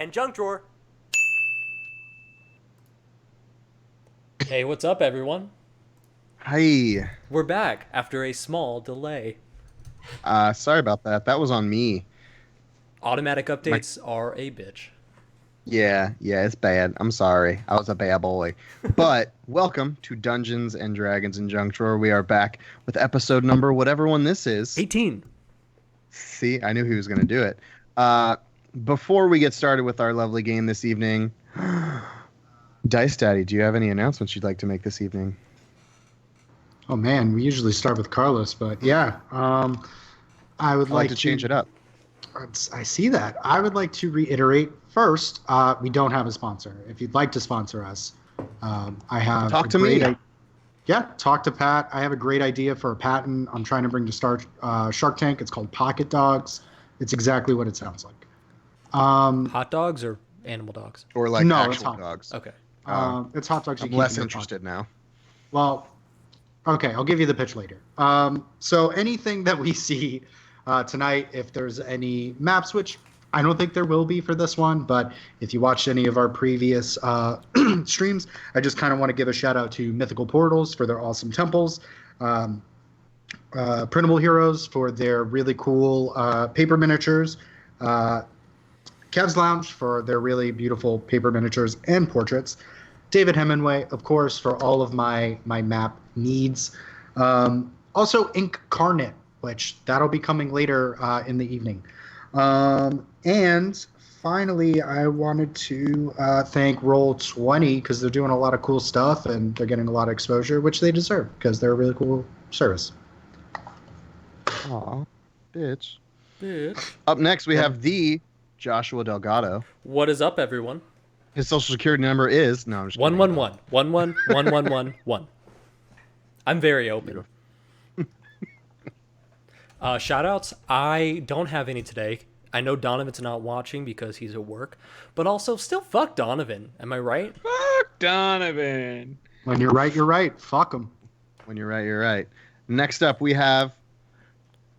and junk drawer. Hey, what's up, everyone? Hi. We're back after a small delay. Sorry about that. That was on me. Automatic My updates are a bitch. yeah, it's bad. I'm sorry. I was a bad boy. But welcome to Dungeons and Dragons and Junk Drawer. We are back with episode number whatever one this is. 18. See, I knew he was going to do it. Uh, Before we get started with our lovely game this evening, Dice Daddy, do you have any announcements you'd like to make this evening? Oh man, we usually start with Carlos, but yeah, I would I'd like to change it up. I see that. I would like to reiterate first, we don't have a sponsor. If you'd like to sponsor us, I have Talk to me. Yeah, talk to Pat. I have a great idea for a patent I'm trying to bring to Shark Tank. It's called Pocket Dogs. It's exactly what it sounds like. Hot dogs or animal dogs? Or like No, it's actual hot. dogs. Okay. It's hot dogs. You I'm keep less in your interested pocket. now. Well, okay, I'll give you the pitch later. So anything that we see tonight, if there's any maps, which I don't think there will be for this one, but if you watched any of our previous streams, I just kind of want to give a shout out to Mythical Portals for their awesome temples, Printable Heroes for their really cool paper miniatures, Kev's Lounge for their really beautiful paper miniatures and portraits, David Hemingway, of course, for all of my map needs. Also, Incarnate, which that'll be coming later in the evening. And finally, I wanted to thank Roll20 because they're doing a lot of cool stuff and they're getting a lot of exposure, which they deserve because they're a really cool service. Aw, bitch. Bitch. Up next, we have the Joshua Delgado. What is up, everyone? His social security number is no. I'm just kidding. 111. 1111111. I'm very open. Shout outs. I don't have any today. I know Donovan's not watching because he's at work, but also still fuck Donovan. Am I right? Fuck Donovan. When you're right, you're right. Fuck them. When you're right, you're right. Next up, we have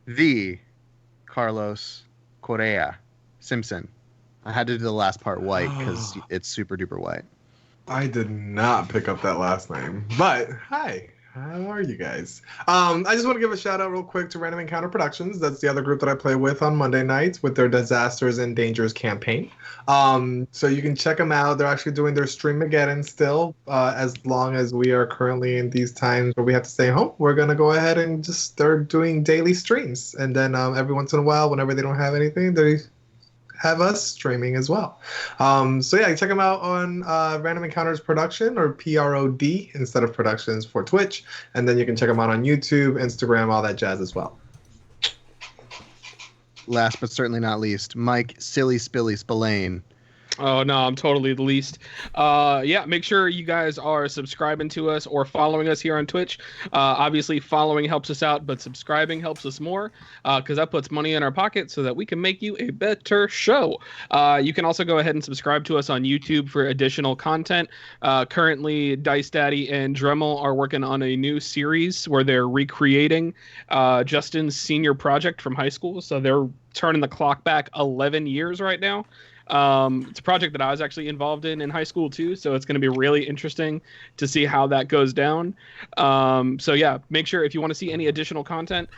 the Carlos Correa Simpson. I had to do the last part white because it's super duper white. I did not pick up that last name, but hi. How are you guys? I just want to give a shout out real quick to Random Encounter Productions. That's the other group that I play with on Monday nights with their Disasters and Dangers campaign. So you can check them out. They're actually doing their Streamageddon still. As long as we are currently in these times where we have to stay home, we're going to go ahead and just start doing daily streams. And then every once in a while, whenever they don't have anything, they have us streaming as well. So yeah, check them out on Random Encounters Production, or PROD instead of Productions, for Twitch, and then you can check them out on YouTube, Instagram, all that jazz as well. Last but certainly not least, Mike Silly Spilly Spillane. Oh, no, I'm totally the least. Yeah, make sure you guys are subscribing to us or following us here on Twitch. Obviously, following helps us out, but subscribing helps us more because that puts money in our pocket so that we can make you a better show. You can also go ahead and subscribe to us on YouTube for additional content. Currently, Dice Daddy and Dremel are working on a new series where they're recreating Justin's senior project from high school. So they're turning the clock back 11 years right now. It's a project that I was actually involved in high school too, so it's going to be really interesting to see how that goes down. So yeah, make sure if you want to see any additional content,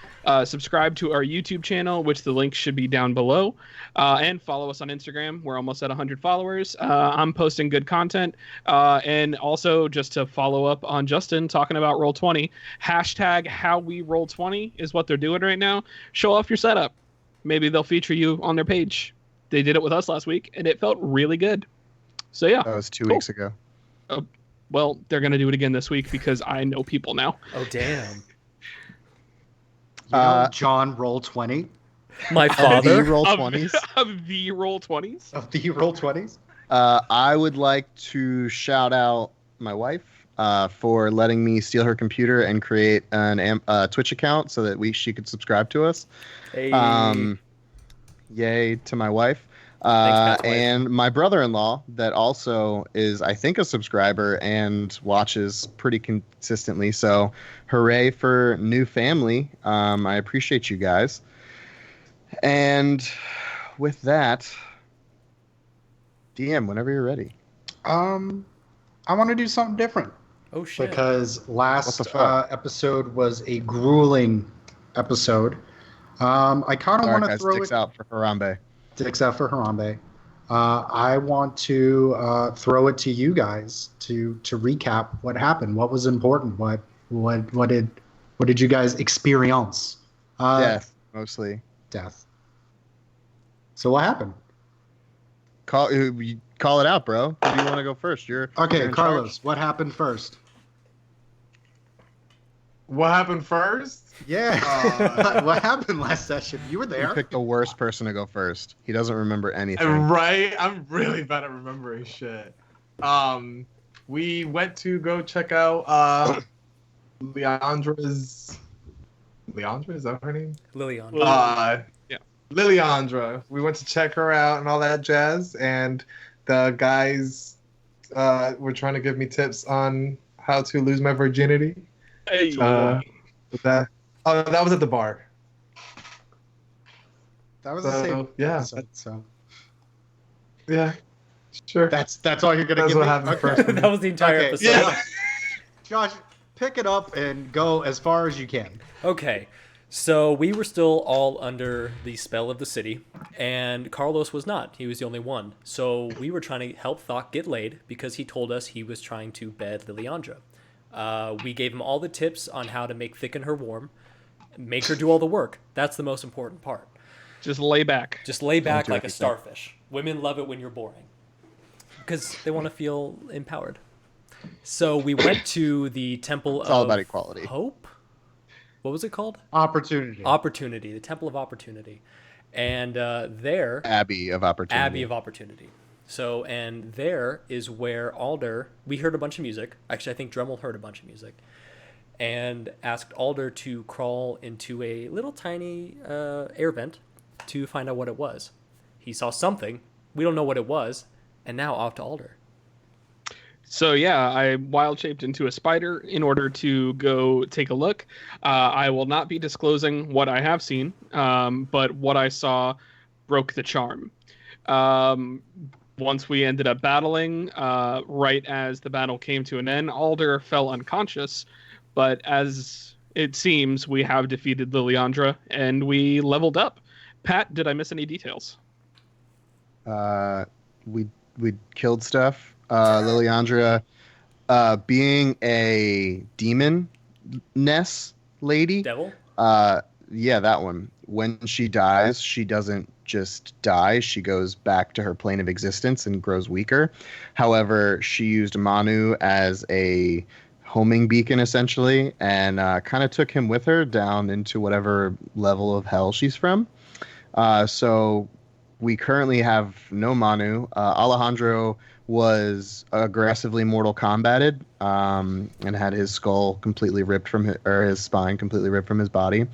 subscribe to our YouTube channel, which the link should be down below, and follow us on Instagram. We're almost at 100 followers. I'm posting good content, and also just to follow up on Justin talking about Roll20, hashtag how we Roll20 is what they're doing right now. Show off your setup. Maybe they'll feature you on their page. They did it with us last week, and it felt really good. So, yeah. That was 2 Cool. weeks ago. Well, they're going to do it again this week because I know people now. Oh, damn. You know John Roll20 My The father. Roll20s. Of the Roll20s. of the Roll20s. I would like to shout out my wife for letting me steal her computer and create an Twitch account so that she could subscribe to us. Hey. Yay to my wife. Thanks, Pat's wife. And my brother-in-law that also is, I think, a subscriber and watches pretty consistently. So hooray for new family. I appreciate you guys. And with that, DM, whenever you're ready. I want to do something different Oh shit. because What the last fuck? episode was a grueling episode. I kind of All right, want to guys, throw dicks it out for Harambe. dicks out for Harambe. I want to throw it to you guys to recap what happened, what was important, what did you guys experience? Death, mostly. Death. So what happened? Call it out, bro. Who do you want to go first? You're Okay, in Carlos, charge. what happened first? What happened first? Yeah. What happened last session? You were You there. picked the worst person to go first. He doesn't remember anything. Right? I'm really bad at remembering shit. We went to go check out Leandra's. Leandra, is that her name? Lilian. Yeah. Liliandra. We went to check her out and all that jazz, and the guys were trying to give me tips on how to lose my virginity. Hey. That was at the bar. That was the same yeah. episode, so Yeah, sure. that's all you're gonna That's give what me? happened Okay. first. That was the entire Okay, episode. Yeah. Josh, pick it up and go as far as you can. Okay, so we were still all under the spell of the city, and Carlos was not. He was the only one. So we were trying to help Thokk get laid because he told us he was trying to bed Liliandra. We gave him all the tips on how to make thicken her warm, make her do all the work. That's the most important part. Just lay back. Just lay back do like a anything. starfish. Women love it when you're boring because they want to feel empowered. So we went to the Temple It's of all about equality. Hope. What was it called? Opportunity. Opportunity, the Temple of Opportunity. And there, Abbey of Opportunity. Abbey of Opportunity. So, and there is where Alder, we heard a bunch of music. Actually, I think Dremel heard a bunch of music. And asked Alder to crawl into a little tiny air vent to find out what it was. He saw something. We don't know what it was. And now off to Alder. So yeah, I wild shaped into a spider in order to go take a look. I will not be disclosing what I have seen, but what I saw broke the charm. Once we ended up battling, right as the battle came to an end, Alder fell unconscious. But as it seems, we have defeated Liliandra and we leveled up. Pat, did I miss any details? We killed stuff. Liliandra, being a demon ness lady. Devil? Yeah, that one. When she dies, she doesn't just die. She goes back to her plane of existence and grows weaker. However, she used Manu as a homing beacon, essentially, and kind of took him with her down into whatever level of hell she's from. So we currently have no Manu. Alejandro was aggressively Mortal Kombated and had his skull completely ripped from his spine completely ripped from his body.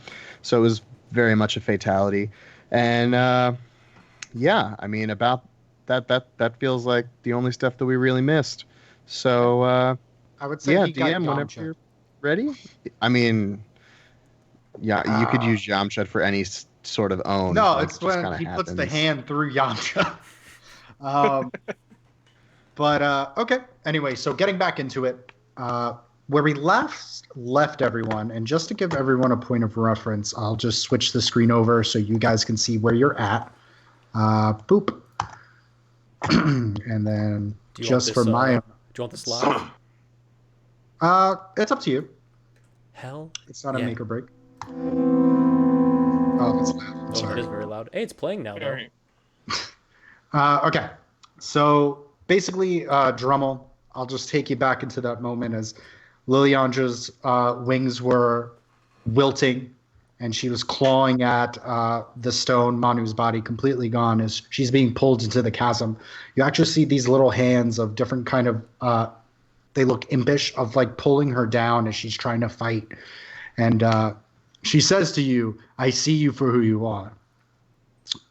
So it was very much a fatality. And yeah, I mean, about that feels like the only stuff that we really missed. So I would say yeah, he got DM whenever Yamcha. you're ready. I mean, yeah, you could use Yamcha for any sort of own. No, like, it's it just when kinda he puts the happens. hand through Yamcha. But okay. Anyway, so getting back into it, where we left everyone, and just to give everyone a point of reference, I'll just switch the screen over so you guys can see where you're at. Boop. And then Do you just want for this, my, do you want this live? it's up to you. Hell. It's not a Yeah. make or break. Oh, that's loud. I'm Oh, sorry. it is very loud. Hey, it's playing now, though. Okay, so basically, Drummel, I'll just take you back into that moment as Liliandra's wings were wilting and she was clawing at the stone, Manu's body, completely gone as she's being pulled into the chasm. You actually see these little hands of different kind of, they look impish, of like pulling her down as she's trying to fight. And she says to you, "I see you for who you are."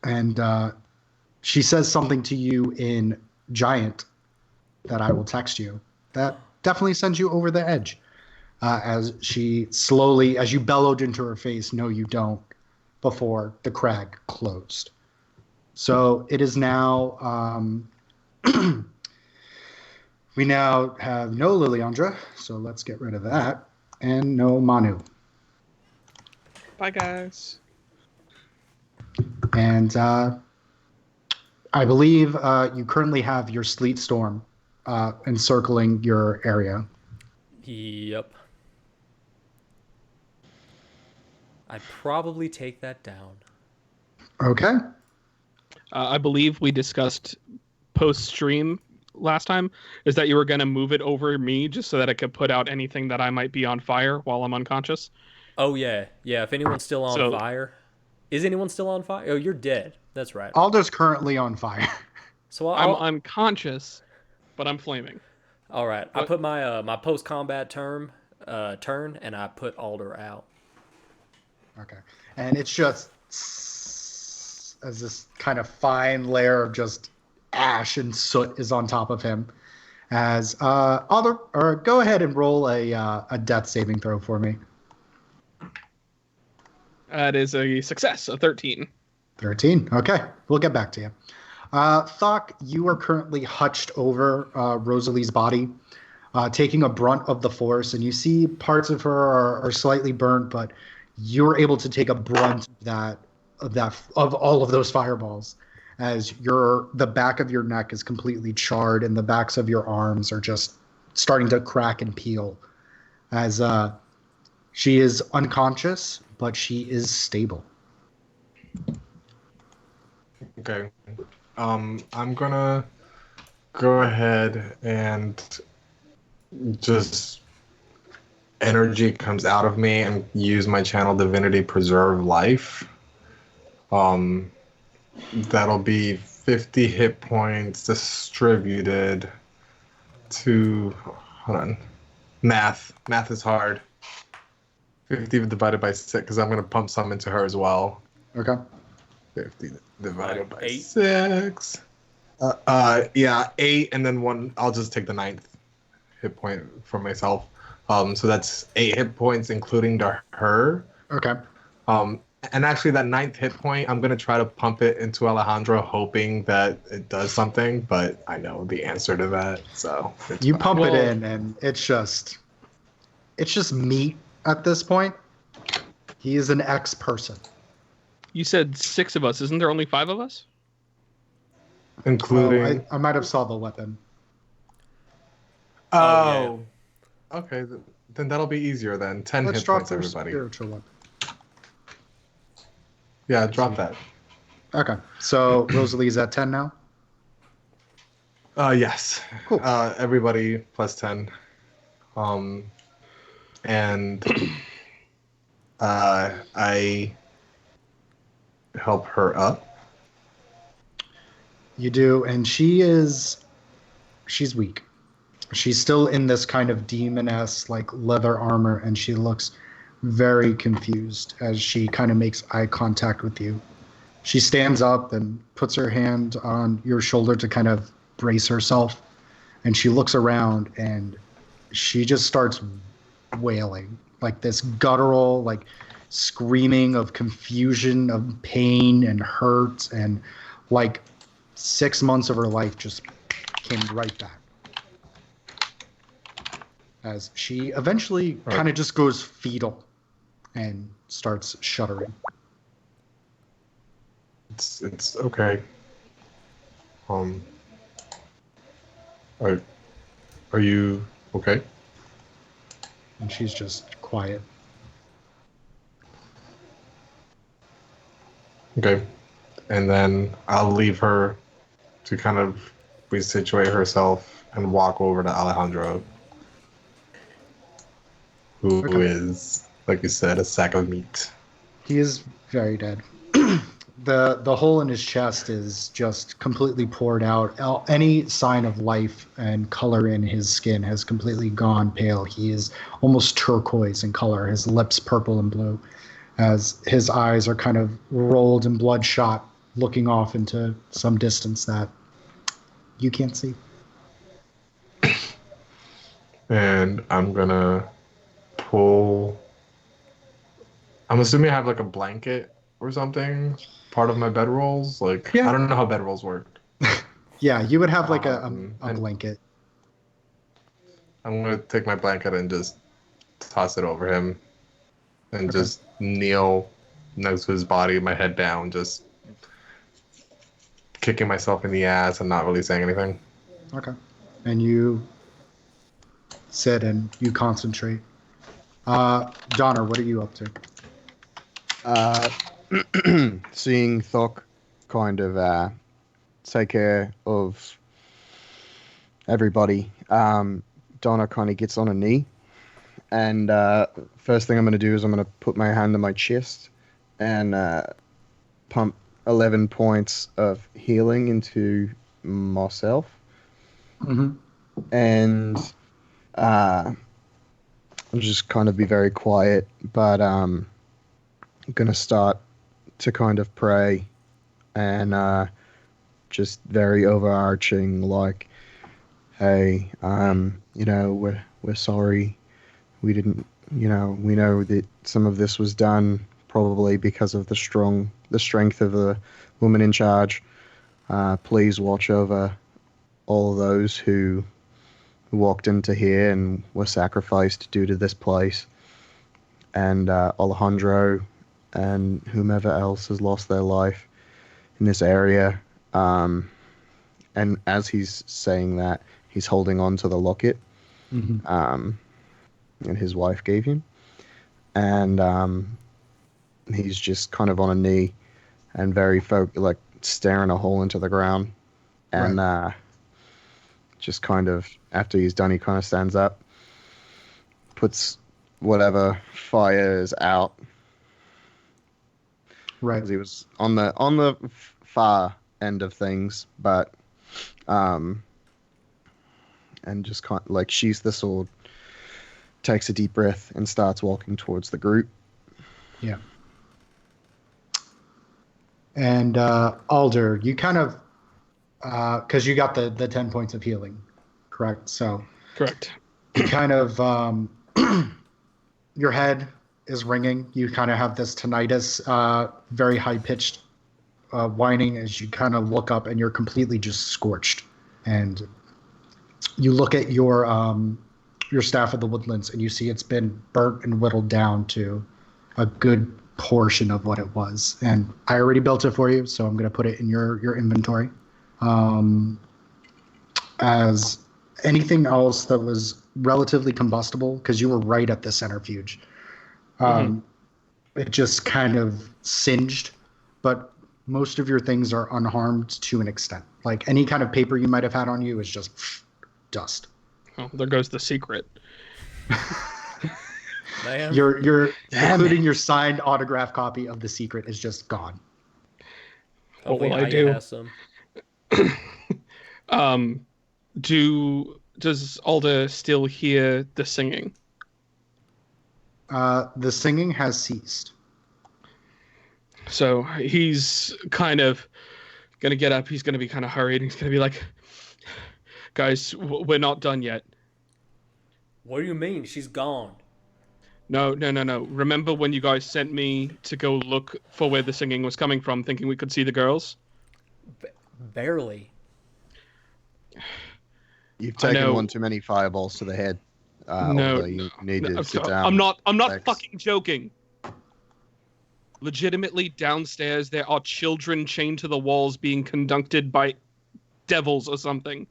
And she says something to you in Giant that I will text you. That definitely sends you over the edge. As she slowly, as you bellowed into her face, "No, you don't," before the crag closed. So it is now We now have no Liliandra, so let's get rid of that. And no Manu. Bye, guys. And I believe you currently have your Sleet Storm encircling your area. Yep. I'd probably take that down. Okay. I believe we discussed post-stream last time is that you were going to move it over me just so that I could put out anything that I might be on fire while I'm unconscious. Oh, yeah. Yeah, if anyone's still on fire. Is anyone still on fire? Oh, you're dead. That's right. Alder's currently on fire. So I'm unconscious, but I'm flaming. All right. I put my my post-combat turn, and I put Alder out. Okay. And it's just as this kind of fine layer of just ash and soot is on top of him. As Alder, or go ahead and roll a death saving throw for me. That is a success, a 13. 13. Okay. We'll get back to you. Thokk, you are currently hutched over Rosalie's body, taking a brunt of the force, and you see parts of her are slightly burnt, but you're able to take a brunt of all of those fireballs, as the back of your neck is completely charred, and the backs of your arms are just starting to crack and peel, as she is unconscious, but she is stable. Okay. I'm gonna go ahead and just energy comes out of me and use my channel divinity preserve life. That'll be 50 hit points distributed to, hold on, math is hard. 50 divided by 6, because I'm gonna pump some into her as well. Okay. 50 divided by 8. 6. Yeah, 8, and then 1. I'll just take the 9th hit point for myself. So that's 8 hit points, including her. Okay. And actually, that 9th hit point, I'm gonna try to pump it into Alejandro, hoping that it does something. But I know the answer to that, so You fine. pump it in, and it's just meat at this point. He is an ex-person. You said 6 of us. Isn't there only 5 of us? Including. I might have saw the weapon. Oh. Okay, then that'll be easier then. 10 Let's hit drop points, their everybody. spiritual weapon. Yeah, drop that. Okay, so Rosalie's at 10 now. Yes. Cool. Everybody plus 10. And I help her up. You do, and she's weak. She's still in this kind of demon-esque like leather armor, and she looks very confused as she kind of makes eye contact with you. She stands up and puts her hand on your shoulder to kind of brace herself, and she looks around and she just starts wailing, like this guttural, like screaming of confusion, of pain and hurt, and like 6 months of her life just came right back. As she eventually kind of just goes fetal and starts shuddering. It's okay. Are you okay? And she's just quiet. Okay. And then I'll leave her to kind of resituate herself and walk over to Alejandro, who is, like you said, a sack of meat. He is very dead. The hole in his chest is just completely poured out. Any sign of life and color in his skin has completely gone pale. He is almost turquoise in color, his lips purple and blue, as his eyes are kind of rolled and bloodshot, looking off into some distance that you can't see. And I'm gonna pull. I'm assuming I have like a blanket or something, part of my bedrolls. Like, Yeah. I don't know how bedrolls work. Yeah, you would have like a And blanket. I'm gonna take my blanket and just toss it over him, and Okay. just kneel next to his body, my head down, just kicking myself in the ass and not really saying anything. Okay. And you sit and you concentrate. Donner, what are you up to? Uh, seeing Thokk kind of take care of everybody, Donna kind of gets on a knee, and first thing I'm going to do is I'm going to put my hand on my chest and pump 11 points of healing into myself, Mm-hmm. and I'll just kind of be very quiet, but I'm going to start to kind of pray and just very overarching, like, hey, we're sorry. We didn't, we know that some of this was done probably because of the strength of the woman in charge. Please watch over all those who walked into here and were sacrificed due to this place, and Alejandro and whomever else has lost their life in this area. And as he's saying that, he's holding on to the locket Mm-hmm. that his wife gave him. And he's just kind of on a knee and very like staring a hole into the ground. And just kind of, after he's done, he kind of stands up, puts whatever fire is out. Right. Because he was on the far end of things, but and just kind of like sheaths the sword, takes a deep breath, and starts walking towards the group. Yeah. And Alder, you kind of, because you got the 10 points of healing, correct? So Correct. you kind of, your head is ringing. You kind of have this tinnitus, very high pitched whining as you kind of look up, and you're completely just scorched. And you look at your staff of the woodlands, and you see it's been burnt and whittled down to a good portion of what it was. And I already built it for you, so I'm going to put it in your inventory. As anything else that was relatively combustible, because you were right at the centrifuge, it just kind of singed, but most of your things are unharmed to an extent. Like any kind of paper you might have had on you is just dust. Oh, there goes the secret. Man. Your including your signed autograph copy of The Secret is just gone. What will I Aya do? has some. Does Alder still hear the singing? The singing has ceased. So he's kind of gonna get up. He's gonna be kind of hurried. He's gonna be like, "Guys, we're not done yet." What do you mean? She's gone. No. Remember when you guys sent me to go look for where the singing was coming from, thinking we could see the girls? Barely. You've taken one too many fireballs to the head. No, you need to sit down. I'm not Thanks. fucking joking. Legitimately, downstairs there are children chained to the walls being conducted by devils or something.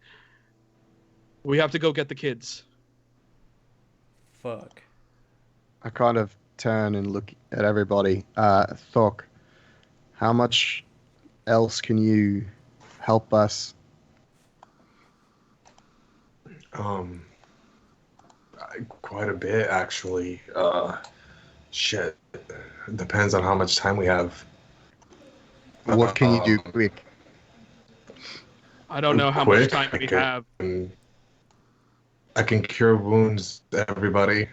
We have to go get the kids. Fuck. I kind of turn and look at everybody. Thokk, how much else can you help us? Quite a bit actually. Shit. It depends on how much time we have. What can you do quick? I don't know how much time we have. I can cure wounds to everybody.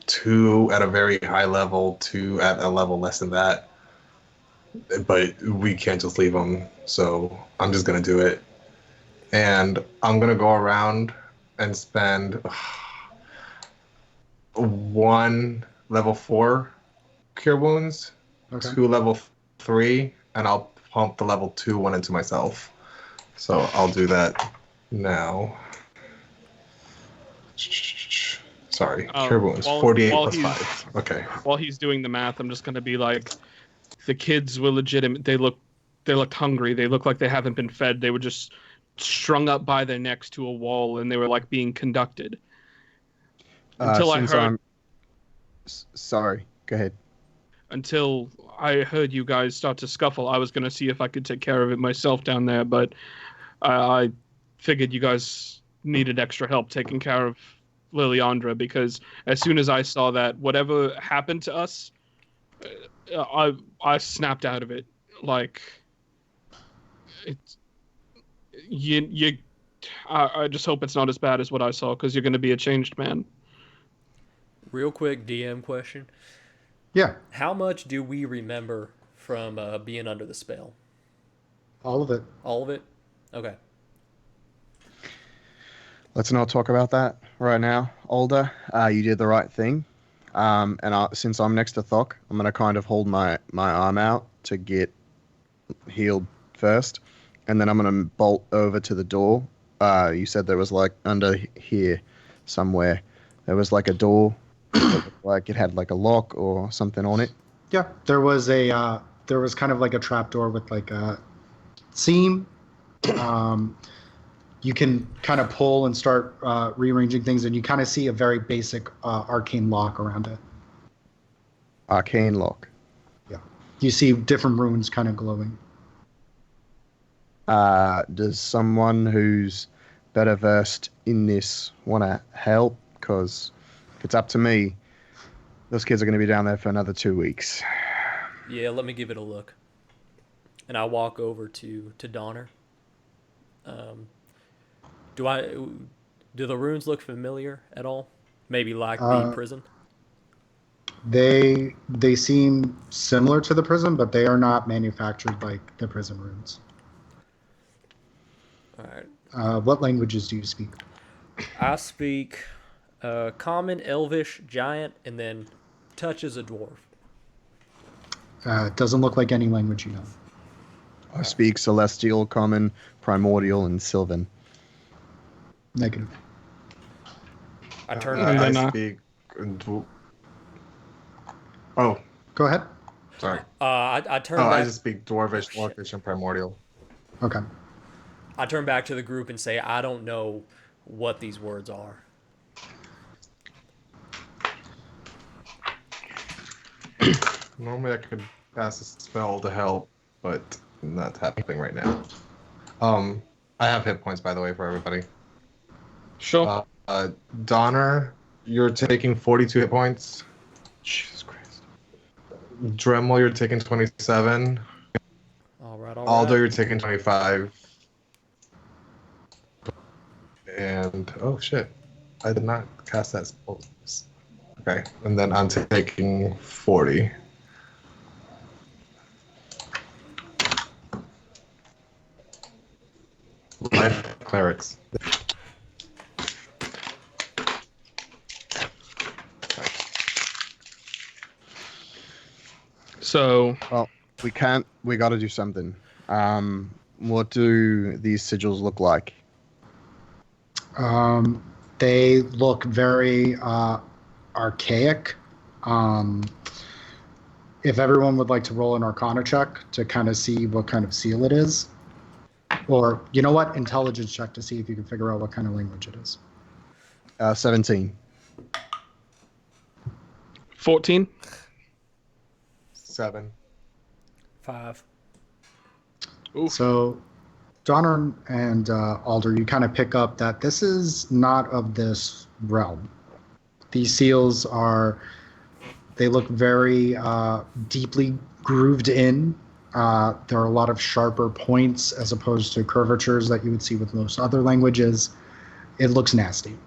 2 at a very high level, 2 at a level less than that. But we can't just leave them, so I'm just gonna do it. And I'm gonna go around and spend 1 level 4 cure wounds, Okay. 2 level 3, and I'll pump the level 2 one into myself. So I'll do that now. Sorry, cure wounds. 48 plus 5. Okay. While he's doing the math, I'm just gonna be like, the kids were legitimate. They looked hungry. They looked like they haven't been fed. They were just strung up by their necks to a wall, and they were like being conducted. Until I heard. Sorry, go ahead. Until I heard you guys start to scuffle, I was gonna see if I could take care of it myself down there, but I figured you guys needed extra help taking care of Liliandra, because as soon as I saw that, whatever happened to us, I snapped out of it. Like, it's I just hope it's not as bad as what I saw, because you're going to be a changed man. Real quick DM question. Yeah, How much do we remember from being under the spell? all of it. All of it? Okay. Let's not talk about that right now, Alder. You did the right thing. Since I'm next to Thokk, I'm going to kind of hold my arm out to get healed first. And then I'm going to bolt over to the door. You said there was like under here somewhere. There was like a door. Like it had like a lock or something on it. Yeah, there was kind of like a trap door with like a seam. You can kind of pull and start rearranging things, and you kind of see a very basic arcane lock around it. Arcane lock. Yeah. You see different runes kind of glowing. Does someone who's better versed in this want to help? Because if it's up to me, those kids are going to be down there for another 2 weeks. Yeah, let me give it a look. And I walk over to Donner. Do the runes look familiar at all? Maybe like the prison? They seem similar to the prison, but they are not manufactured like the prison runes. All right. What languages do you speak? I speak Common, Elvish, Giant, and then touches a dwarf. It doesn't look like any language you know. I speak Celestial, Common, Primordial, and Sylvan. Negative. I turn I speak. Oh, Go ahead. sorry. I turn I back. just speak Dwarvish, Orcish, and Primordial. Okay. I turn back to the group and say, I don't know what these words are. Normally I could cast a spell to help, but not happening right now. I have hit points, by the way, for everybody. Sure. Donner, you're taking 42 hit points. Jesus Christ. Dremel, you're taking 27. All right. Alder, you're taking 25. And, oh shit, I did not cast that spell. Okay, and then I'm taking 40. Life clerics. So, Well, we can't. We got to do something. What do these sigils look like? They look very archaic. If everyone would like to roll an Arcana check to kind of see what kind of seal it is, or you know what, intelligence check to see if you can figure out what kind of language it is. 17. 14. 7. 5. Oof. So, Donner and Alder, you kind of pick up that this is not of this realm. These seals they look very deeply grooved in. There are a lot of sharper points as opposed to curvatures that you would see with most other languages. It looks nasty.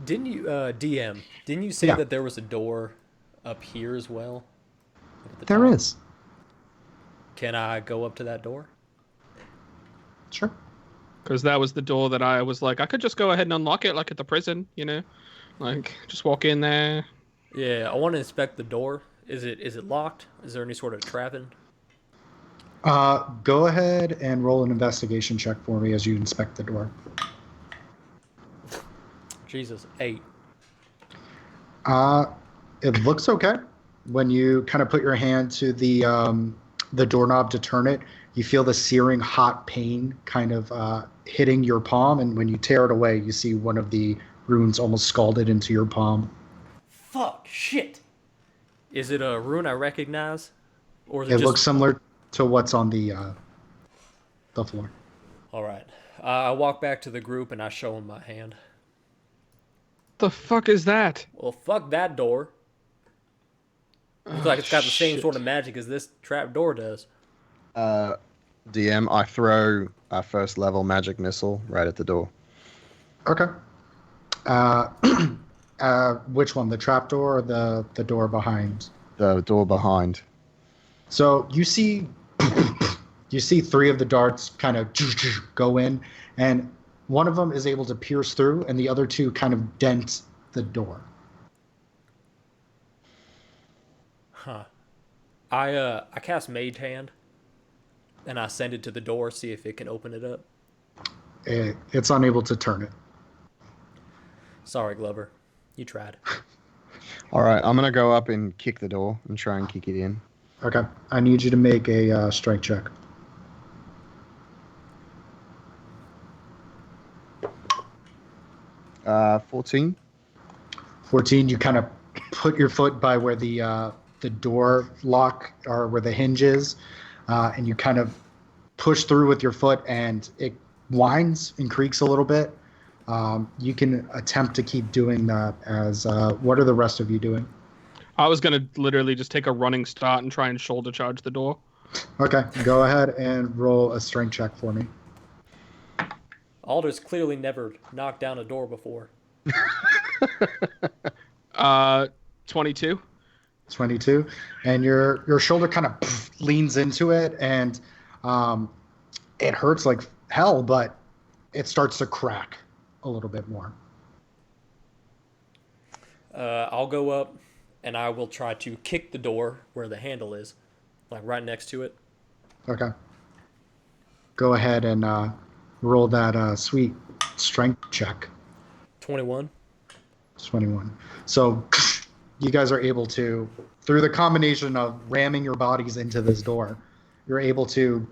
Didn't you, DM, didn't you say Yeah. that there was a door up here as well? Up at the There top? is. Can I go up to that door? Sure. Because that was the door that I was like, I could just go ahead and unlock it like at the prison, you know? Like, just walk in there. Yeah, I want to inspect the door. Is it locked? Is there any sort of trapping? Go ahead and roll an investigation check for me as you inspect the door. Jesus, 8. It looks okay. When you kind of put your hand to the doorknob to turn it, you feel the searing hot pain kind of hitting your palm, and when you tear it away, you see one of the runes almost scalded into your palm. Fuck, shit. Is it a rune I recognize? Or is it It just... looks similar to what's on the floor. Alright. I walk back to the group and I show them my hand. The fuck is that? Well, fuck that door. Looks like it's got the same shit. sort of magic as this trap door does. DM, I throw a first level magic missile right at the door. Okay. Which one? The trap door or the door behind? The door behind. So you see 3 of the darts kind of go in, and one of them is able to pierce through, and the other 2 kind of dent the door. Huh. I cast Mage Hand, and I send it to the door, see if it can open it up. It's unable to turn it. Sorry, Glover. You tried. All right, I'm going to go up and kick the door and try and kick it in. Okay. I need you to make a strength check. Uh, 14. 14, you kind of put your foot by where the door lock or where the hinge is, and you kind of push through with your foot, and it whines and creaks a little bit. You can attempt to keep doing that as what are the rest of you doing? I was gonna literally just take a running start and try and shoulder charge the door. Okay, go ahead and roll a strength check for me. Alder's clearly never knocked down a door before. 22. 22, and your shoulder kind of leans into it, and it hurts like hell, but it starts to crack a little bit more. I'll go up, and I will try to kick the door where the handle is, like right next to it. Okay. Go ahead and roll that sweet strength check. 21. 21. So you guys are able to, through the combination of ramming your bodies into this door, you're able to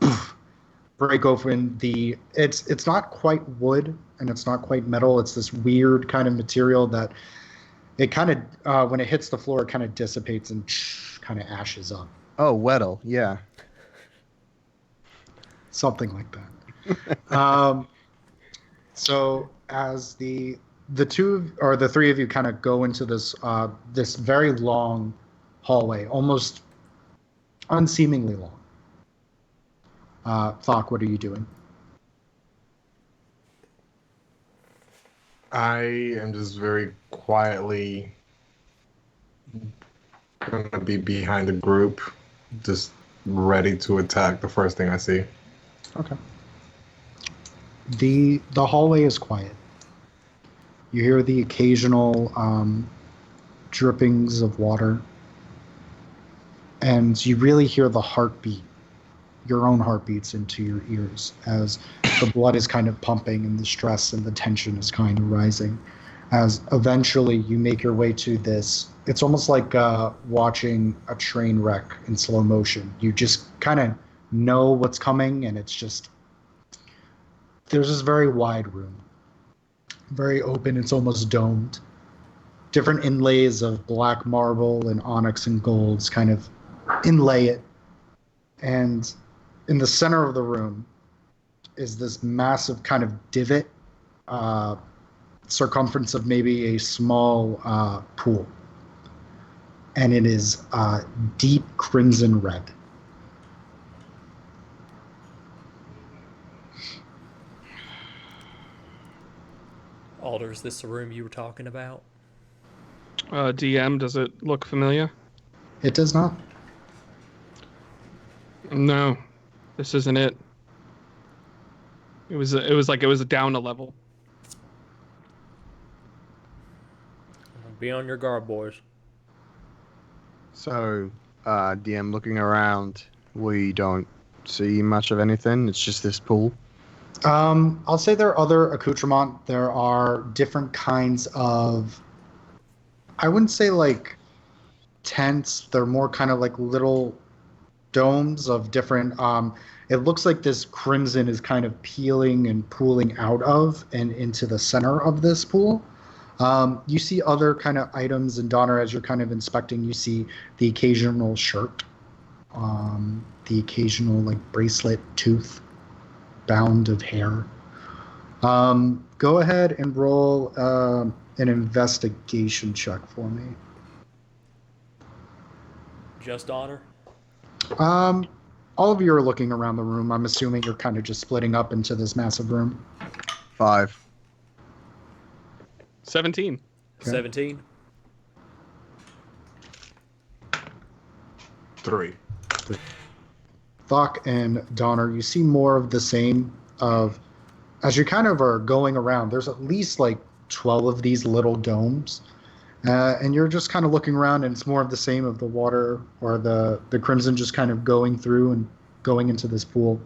break open the. It's not quite wood and it's not quite metal. It's this weird kind of material that it kind of when it hits the floor, it kind of dissipates and kind of ashes up. Oh, Weddle, yeah. Something like that. So as the 2 or the 3 of you kind of go into this this very long hallway, almost unseemingly long. Thokk, what are you doing? I am just very quietly going to be behind the group, just ready to attack the first thing I see. Okay. The hallway is quiet. You hear the occasional drippings of water, and you really hear the heartbeat, your own heartbeats into your ears as the blood is kind of pumping and the stress and the tension is kind of rising. As eventually you make your way to this, it's almost like watching a train wreck in slow motion. You just kind of know what's coming, and it's just, there's this very wide room, very open. It's almost domed. Different inlays of black marble and onyx and golds kind of inlay it. And in the center of the room is this massive kind of divot, circumference of maybe a small pool. And it is deep crimson red. Alder, is this the room you were talking about? DM, does it look familiar? It does not. No, this isn't it. It was down a level. Be on your guard, boys. So, DM, looking around, we don't see much of anything. It's just this pool. I'll say there are other accoutrement. There are different kinds of, I wouldn't say like tents. They're more kind of like little domes of different. It looks like this crimson is kind of peeling and pooling out of and into the center of this pool. You see other kind of items, and Donner, as you're kind of inspecting, you see the occasional shirt, the occasional like bracelet, tooth, bound of hair. Go ahead and roll an investigation check for me. Just honor. All of you are looking around the room. I'm assuming you're kind of just splitting up into this massive room. 5. 17. Okay. 17. 3. Thokk and Donner, you see more of the same of, as you kind of are going around, there's at least like 12 of these little domes. And you're just kind of looking around, and it's more of the same of the water or the crimson just kind of going through and going into this pool.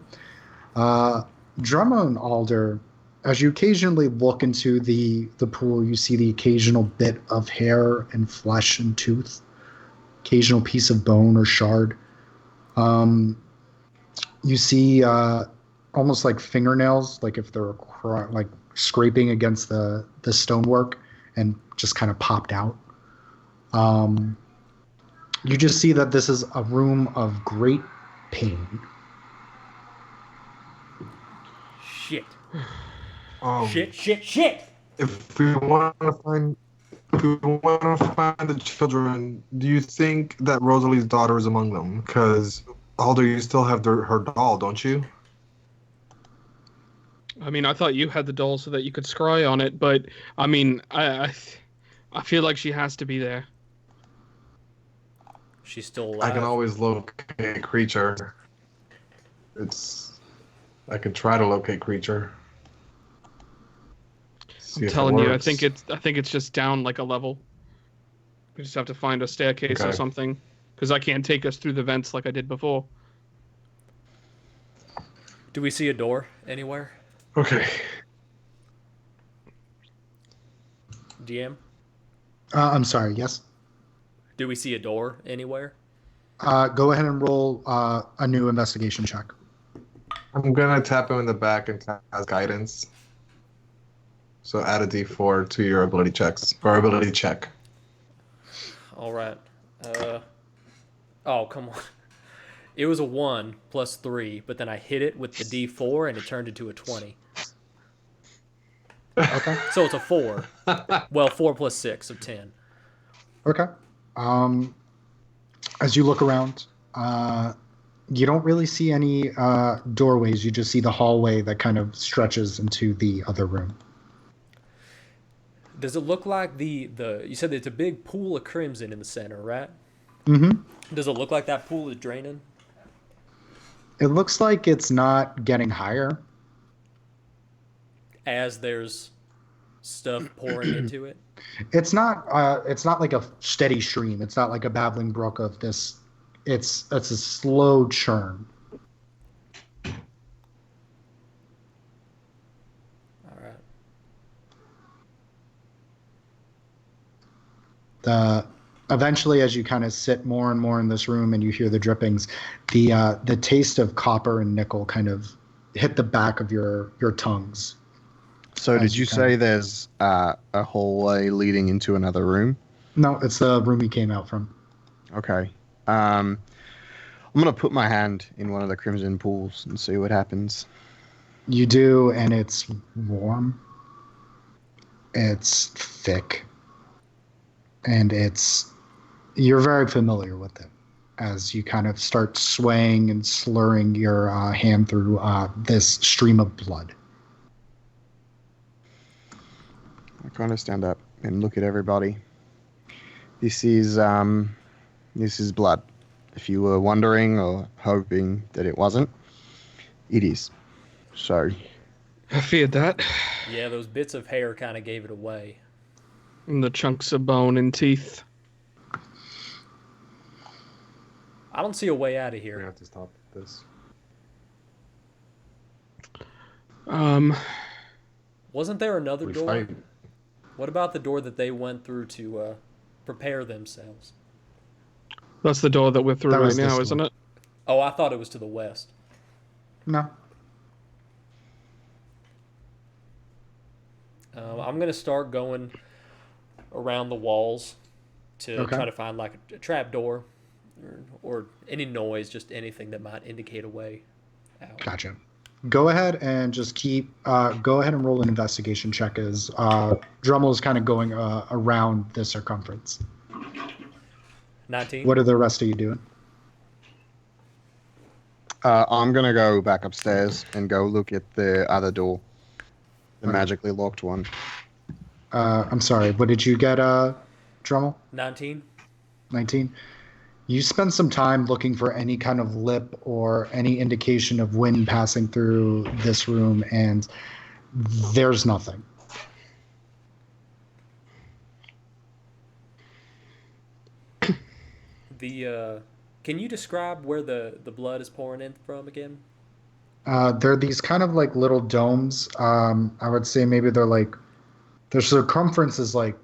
Drummer and Alder, as you occasionally look into the pool, you see the occasional bit of hair and flesh and tooth, occasional piece of bone or shard. You see almost like fingernails, like if they're like scraping against the stonework and just kind of popped out. You just see that this is a room of great pain. Shit. Shit. If we want to find the children, do you think that Rosalie's daughter is among them? Because Alder, you still have her doll, don't you? I mean, I thought you had the doll so that you could scry on it, but I mean, I feel like she has to be there. She's still alive. I can always locate creature. I could try to locate creature. I'm telling you, I think it's just down like a level. We just have to find a staircase or something, because I can't take us through the vents like I did before. Do we see a door anywhere? Okay. DM? I'm sorry, yes? Do we see a door anywhere? Go ahead and roll a new investigation check. I'm going to tap him in the back and cast guidance. So add a d4 to your ability checks, or ability check. All right. Oh, come on. It was a 1 plus 3, but then I hit it with the D4 and it turned into a 20. Okay. So it's a 4. Well, 4 plus 6 of 10. Okay. As you look around, you don't really see any doorways. You just see the hallway that kind of stretches into the other room. Does it look like the you said it's a big pool of crimson in the center, right? Mm-hmm. Does it look like that pool is draining? It looks like it's not getting higher. As there's stuff pouring into it? It's not like a steady stream. It's not like a babbling brook of this. It's a slow churn. All right. Eventually, as you kind of sit more and more in this room and you hear the drippings, the taste of copper and nickel kind of hit the back of your tongues. So did you say there's a hallway leading into another room? No, it's the room he came out from. Okay. I'm going to put my hand in one of the crimson pools and see what happens. You do, and it's warm. It's thick. And you're very familiar with it as you kind of start swaying and slurring your hand through this stream of blood. I kind of stand up and look at everybody. This is blood. If you were wondering or hoping that it wasn't, it is. So I feared that. Yeah, those bits of hair kind of gave it away. And the chunks of bone and teeth. I don't see a way out of We here. have to stop this. Um, Wasn't there another We door? fight. What about the door that they went through to prepare themselves? that's the door that we're through That right was this now, door. isn't it? Oh, I thought it was to the west. No. I'm gonna start going around the walls to Okay. try to find like a trap door or any noise, just anything that might indicate a way out. Gotcha. Go ahead and just keep. Go ahead and roll an investigation check as Drummel is kind of going around the circumference. 19. What are the rest of you doing? I'm gonna go back upstairs and go look at the other door, the Okay. magically locked one. I'm sorry. What did you get, Drummel? 19. 19. You spend some time looking for any kind of lip or any indication of wind passing through this room, and there's nothing. Can you describe where the blood is pouring in from again? They're these kind of like little domes. I would say maybe they're like their circumference is like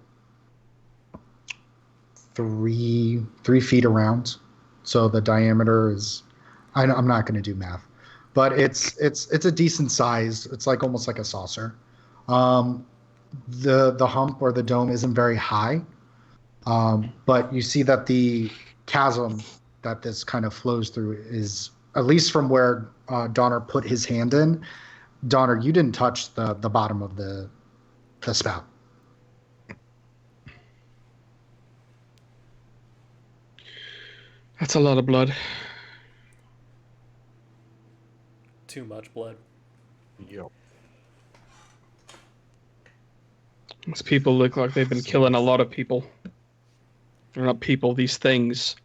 3 feet around, so the diameter is. I'm not going to do math, but it's a decent size. It's like almost like a saucer. Um, the hump or the dome isn't very high, but you see that the chasm that this kind of flows through is at least from where Donner put his hand in. Donner, you didn't touch the bottom of the spout. That's a lot of blood. Too much blood. Yo. These people look like they've been killing a lot of people. They're not people, these things.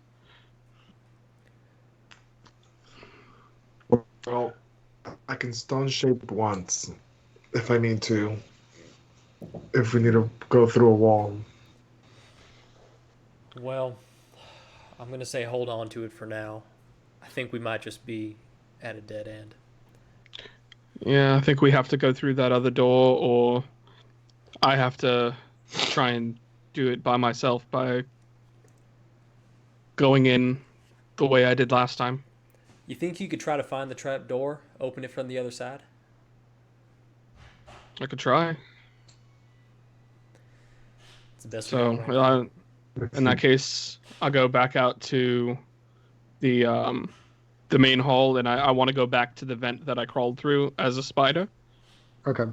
Well, I can stone shape once if I need to. If we need to go through a wall. Well, I'm gonna say hold on to it for now. I think we might just be at a dead end. Yeah, I think we have to go through that other door, or I have to try and do it by myself by going in the way I did last time. You think you could try to find the trap door, open it from the other side? I could try. It's the best. So, we got right now. in that case, I'll go back out to the main hall, and I want to go back to the vent that I crawled through as a spider. Okay.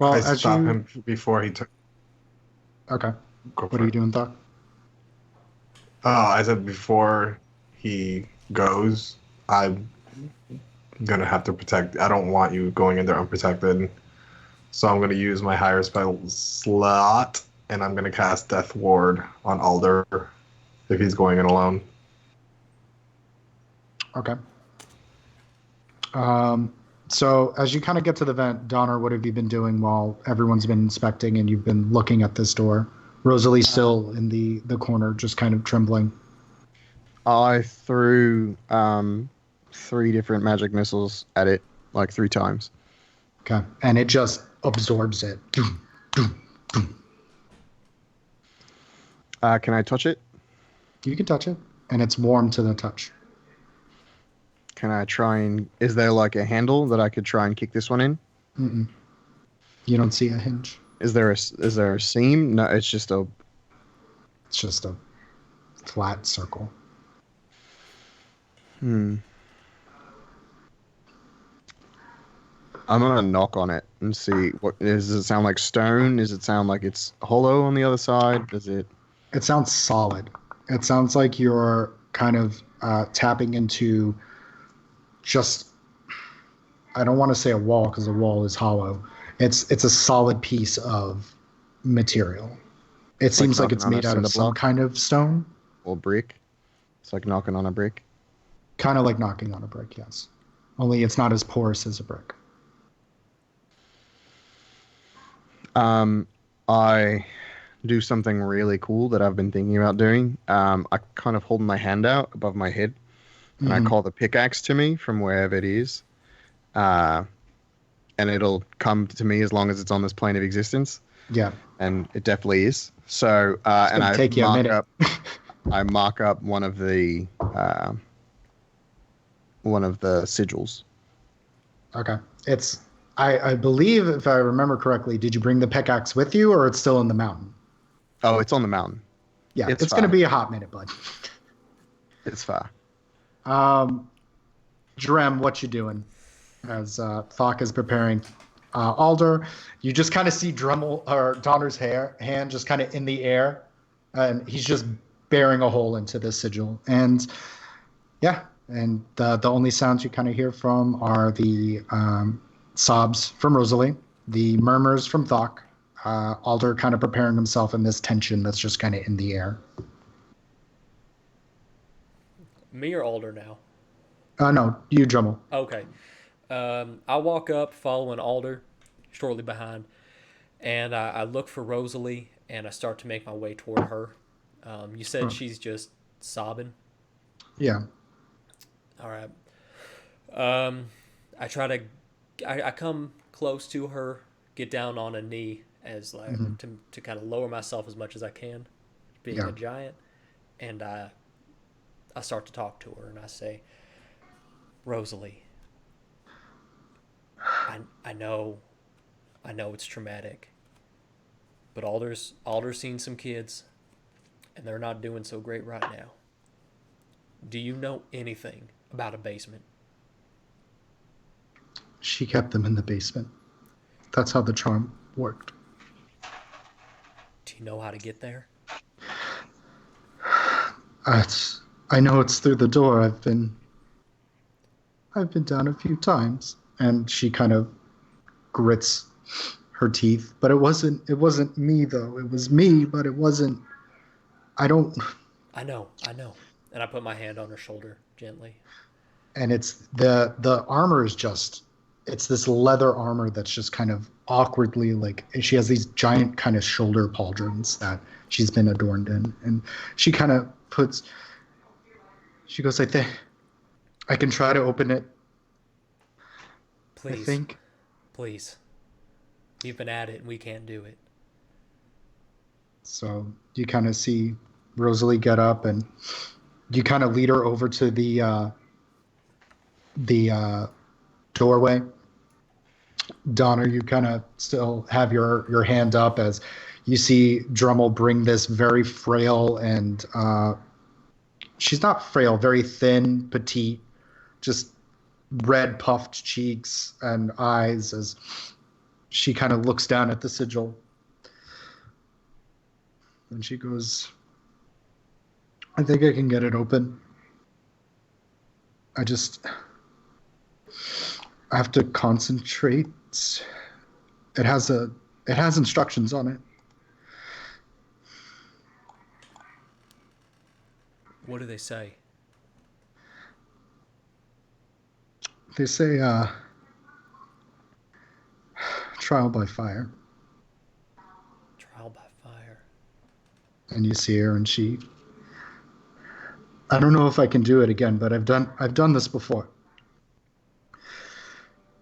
Well, I as stop you. him before he took. Okay. Go What for are you it. doing, Thokk? Oh, I said before he goes, I'm gonna have to protect. I don't want you going in there unprotected. So I'm gonna use my higher spell slot, and I'm gonna cast Death Ward on Alder if he's going in alone. Okay. So as you kind of get to the vent, Donner, what have you been doing while everyone's been inspecting and you've been looking at this door? Rosalie's still in the corner, just kind of trembling. I threw 3 different magic missiles at it, like 3 times. Okay. And it just absorbs it. Doom, doom, doom. Can I touch it? You can touch it, and it's warm to the touch. Can I try and... Is there like a handle that I could try and kick this one in? Mm-mm. You don't see a hinge. Is there a seam? No, it's just a... It's just a flat circle. I'm gonna knock on it and see what... Does it sound like stone? Does it sound like it's hollow on the other side? Does it... It sounds solid. It sounds like you're kind of tapping into just, I don't want to say a wall because a wall is hollow. It's a solid piece of material. It seems like knocking it's on a made out of cinder some block? kind of stone, Or brick? It's like knocking on a brick. kind of like knocking on a brick, yes. Only it's not as porous as a brick. I do something really cool that I've been thinking about doing. I kind of hold my hand out above my head, and I Mhm. call the pickaxe to me from wherever it is. and it'll come to me as long as it's on this plane of existence. Yeah. And it definitely is. So, and gonna take you a minute. I mark up one of the sigils. Okay. I believe, if I remember correctly, did you bring the pickaxe with you, or it's still in the mountain? Oh, it's on the mountain. Yeah, It's going to far. be a hot minute, bud. It's far. Drem, what you doing? As Thokk is preparing Alder, you just kind of see Donner's hand just kind of in the air, and he's just bearing a hole into the sigil. And yeah, and the only sounds you kind of hear from are the sobs from Rosalie, the murmurs from Thokk, Alder kind of preparing himself in this tension that's just kind of in the air. Me or Alder now? No, you, Drummel. Okay. I walk up following Alder, shortly behind, and I look for Rosalie, and I start to make my way toward her. You said she's just sobbing. Yeah. All right. I try to, I come close to her, get down on a knee as like to kind of lower myself as much as I can, being a giant, and I start to talk to her, and I say, Rosalie, I know it's traumatic, but Alder's seen some kids, and they're not doing so great right now. Do you know anything about a basement? She kept them in the basement. That's how the charm worked. Do you know how to get there? I know it's through the door. I've been down a few times. And she kind of grits her teeth. But it wasn't me though. It was me, but it wasn't. I know. And I put my hand on her shoulder gently. And it's the armor is just, it's this leather armor that's just kind of awkwardly, like, she has these giant kind of shoulder pauldrons that she's been adorned in. And she kind of she goes, I think I can try to open it. Please. I think. Please. You've been at it and we can't do it. So you kind of see Rosalie get up, and you kind of lead her over to the doorway. Donner, you kind of still have your hand up as you see Drummel bring this very frail and she's not frail, very thin, petite, just red puffed cheeks and eyes as she kind of looks down at the sigil. And she goes, I think I can get it open. I have to concentrate. It has instructions on it. What do they say? They say trial by fire. Trial by fire. And you see her, and I don't know if I can do it again, but I've done this before.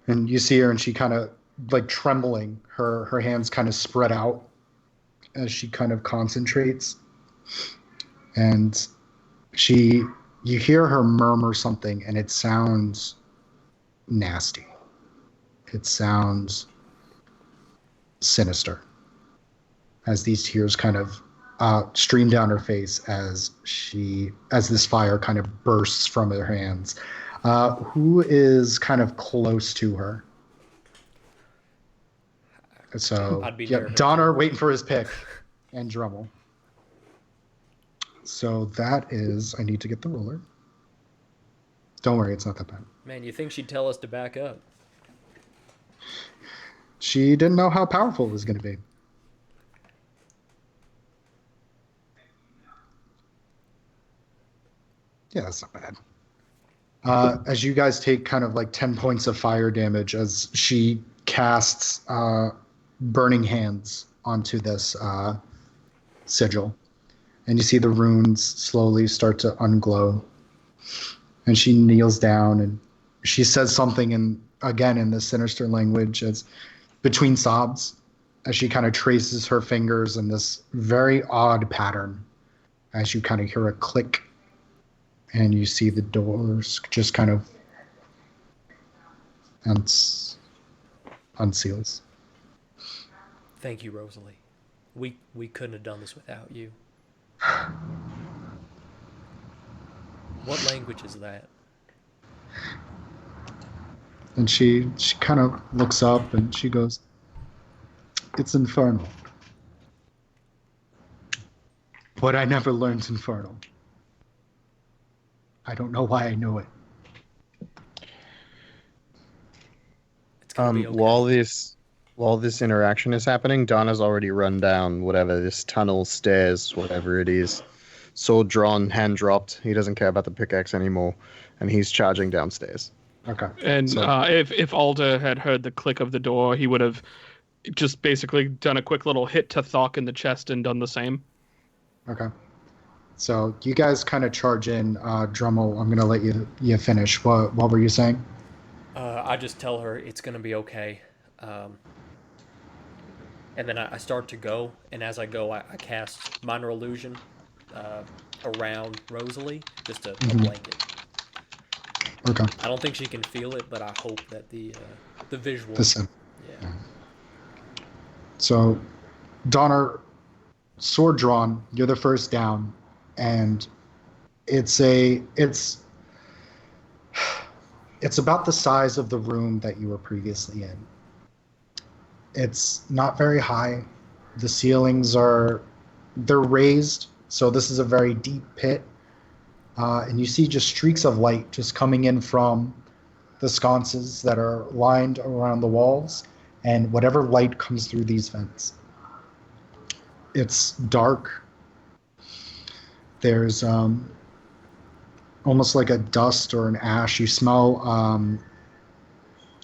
And you see her, and she kind of like trembling, her hands kind of spread out as she kind of concentrates. And you hear her murmur something, and it sounds nasty. It sounds sinister as these tears kind of stream down her face as this fire kind of bursts from her hands. Who is kind of close to her? So I'd be near her. Donner waiting for his pick, and Drummel. So that is, I need to get the roller. Don't worry, it's not that bad. Man, you think she'd tell us to back up? She didn't know how powerful it was going to be. Yeah, that's not bad. As you guys take kind of like 10 points of fire damage as she casts burning hands onto this sigil. And you see the runes slowly start to unglow. And she kneels down and she says something in again in this sinister language as between sobs, as she kind of traces her fingers in this very odd pattern, as you kind of hear a click and you see the doors just kind of unseals. Thank you, Rosalie. We couldn't have done this without you. What language is that? And she kind of looks up and she goes, "It's infernal. But I never learned infernal. I don't know why I knew it." It's gonna be okay. While this interaction is happening, Donna's already run down whatever this tunnel, stairs, whatever it is. Sword drawn, hand dropped. He doesn't care about the pickaxe anymore, and he's charging downstairs. Okay. And So- if Alder had heard the click of the door, he would have just basically done a quick little hit to Thokk in the chest and done the same. Okay. So you guys kind of charge in. Drummel, I'm going to let you finish. What were you saying? I just tell her it's gonna be okay. And then I start to go, and as I go, I cast Minor Illusion around Rosalie, just a blanket. Okay. I don't think she can feel it, but I hope that the visual. Listen. Yeah. So, Donner, sword drawn, you're the first down, and it's about the size of the room that you were previously in. It's not very high. The ceilings they're raised, so this is a very deep pit. And you see just streaks of light just coming in from the sconces that are lined around the walls, and whatever light comes through these vents. It's dark. There's almost like a dust or an ash. You smell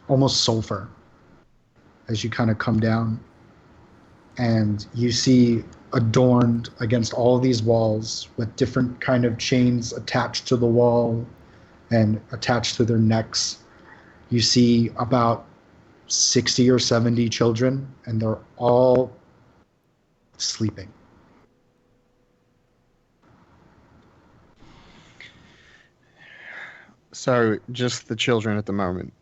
almost sulfur as you kind of come down. And you see adorned against all of these walls with different kind of chains attached to the wall and attached to their necks. You see about 60 or 70 children, and they're all sleeping. So just the children at the moment.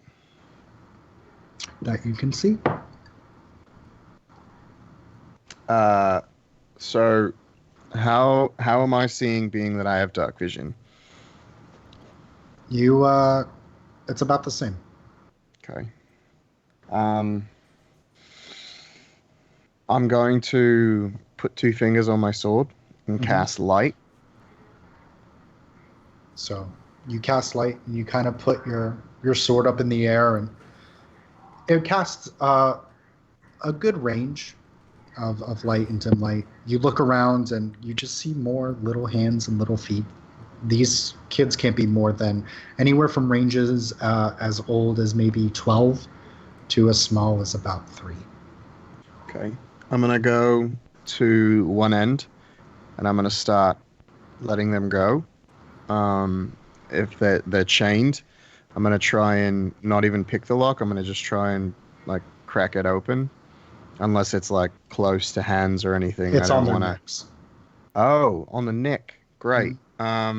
That you can see. So how am I seeing, being that I have dark vision? You, it's about the same. Okay. I'm going to put two fingers on my sword and cast light. So you cast light, and you kind of put your sword up in the air, and it casts a good range of light and dim light. You look around, and you just see more little hands and little feet. These kids can't be more than anywhere from ranges as old as maybe 12 to as small as about 3. Okay. I'm going to go to one end, and I'm going to start letting them go. If they're chained, I'm going to try and not even pick the lock. I'm going to just try and like crack it open, unless it's like close to hands or anything. It's I on don't their wanna... necks. Oh, on the neck. Great. Are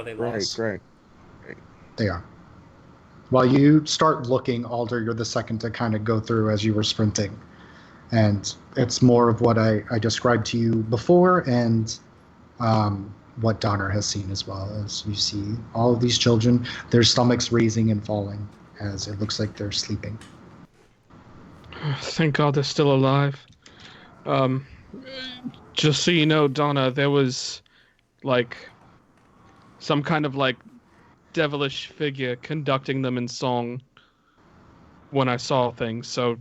they Great, lost? great. They are. While you start looking, Alder, you're the second to kind of go through as you were sprinting. And it's more of what I described to you before, and what Donner has seen as well. As you see all of these children, their stomachs raising and falling as it looks like they're sleeping. Thank God they're still alive. Just so you know, Donna, there was like some kind of like devilish figure conducting them in song when I saw things, so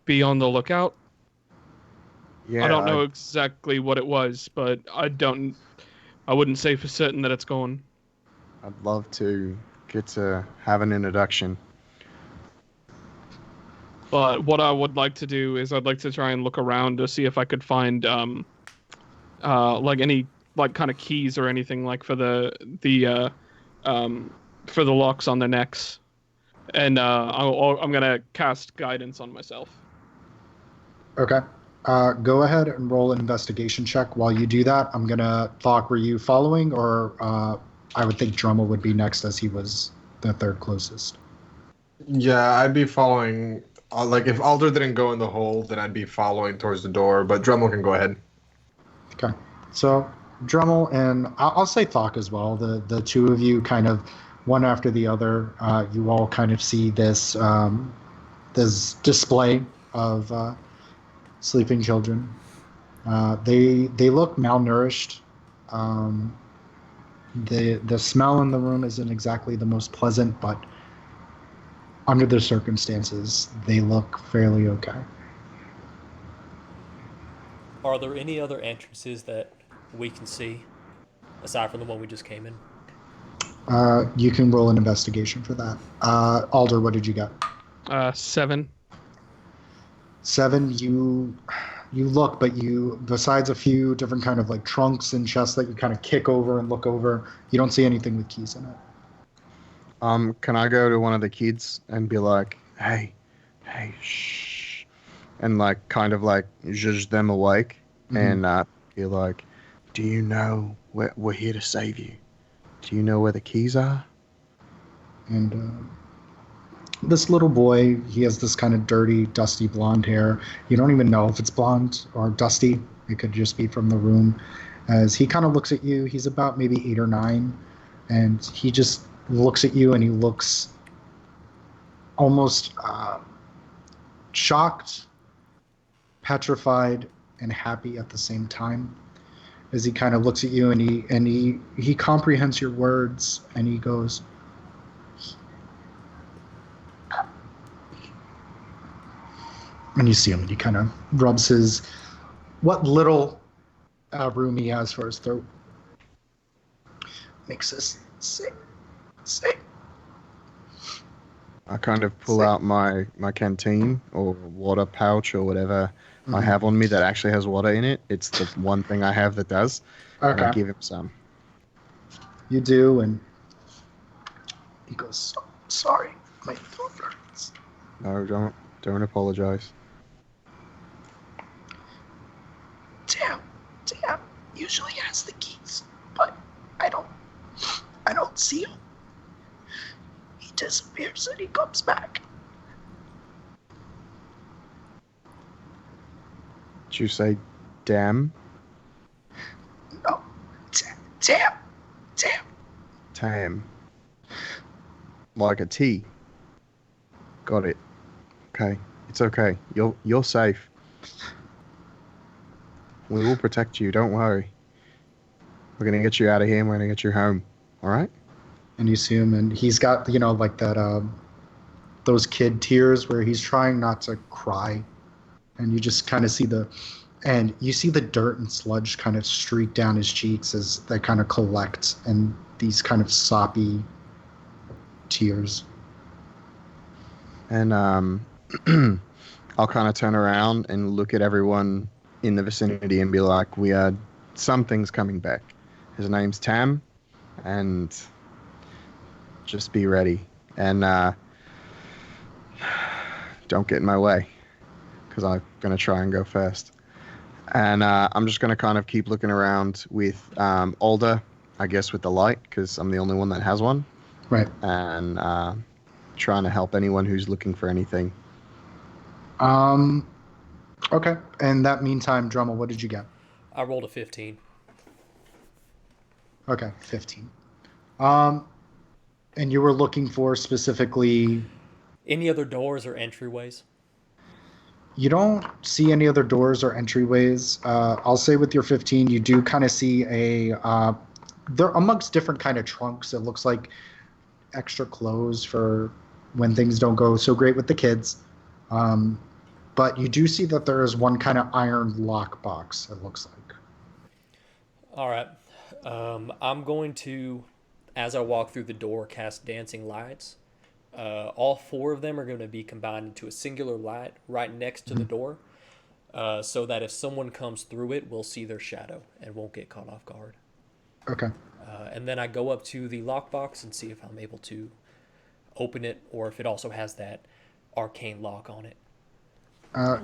be on the lookout. Yeah, I don't know exactly what it was, but I wouldn't say for certain that it's gone. I'd love to get to have an introduction. But what I would like to do is I'd like to try and look around to see if I could find like any like kind of keys or anything like for the for the locks on their necks, and I'm gonna cast guidance on myself. Okay. Go ahead and roll an investigation check. While you do that, I'm gonna Thokk, were you following, or I would think Drummel would be next as he was the third closest. Yeah, I'd be following. Like if Alder didn't go in the hole, then I'd be following towards the door. But Dremel can go ahead. Okay. So Drummel and I'll say Thokk as well. The two of you kind of one after the other. You all kind of see this display of sleeping children. They look malnourished. The smell in the room isn't exactly the most pleasant, but under the circumstances, they look fairly okay. Are there any other entrances that we can see aside from the one we just came in? You can roll an investigation for that. Alder, what did you get? 7. 7. You look, but you, besides a few different kind of like trunks and chests that you kind of kick over and look over, you don't see anything with keys in it. Can I go to one of the kids and be like, hey, shh, and like kind of like zhuzh them awake, and be like, do you know we're here to save you? Do you know where the keys are? And this little boy, he has this kind of dirty, dusty blonde hair. You don't even know if it's blonde or dusty. It could just be from the room. As he kind of looks at you, he's about maybe 8 or 9, and he just looks at you and he looks almost shocked, petrified, and happy at the same time. As he kind of looks at you and he comprehends your words, and he goes, and you see him and he kind of rubs what little room he has for his throat. Makes this say. I kind of pull out my canteen or water pouch or whatever I have on me that actually has water in it. It's the one thing I have that does. Okay. And I give him some. You do, and he goes, sorry, my throat hurts. No, don't apologize. Damn, usually has the keys, but I don't see him. He disappears and he comes back. Did you say damn? No, damn. Tam. Like a T. Got it. Okay. It's okay. You're safe. We will protect you, don't worry. We're gonna get you out of here and we're gonna get you home. Alright? And you see him, and he's got, like that, those kid tears where he's trying not to cry. And you just kind of see the dirt and sludge kind of streak down his cheeks as they kind of collect, and these kind of soppy tears. And I'll kind of turn around and look at everyone in the vicinity and be like, something's coming back. His name's Tam, and just be ready. And don't get in my way, because I'm going to try and go first. And I'm just going to kind of keep looking around with Alder, I guess, with the light, because I'm the only one that has one. Right. And trying to help anyone who's looking for anything. Okay. And that meantime, Drummel, what did you get? I rolled a 15. Okay, 15. And you were looking for specifically... Any other doors or entryways? You don't see any other doors or entryways. I'll say with your 15, you do kind of see they're amongst different kind of trunks. It looks like extra clothes for when things don't go so great with the kids. But you do see that there is one kind of iron lockbox, it looks like. All right. I'm going to, as I walk through the door, cast dancing lights. All 4 of them are going to be combined into a singular light right next to the door, so that if someone comes through it, we'll see their shadow and won't get caught off guard. Okay. And then I go up to the lockbox and see if I'm able to open it or if it also has that arcane lock on it.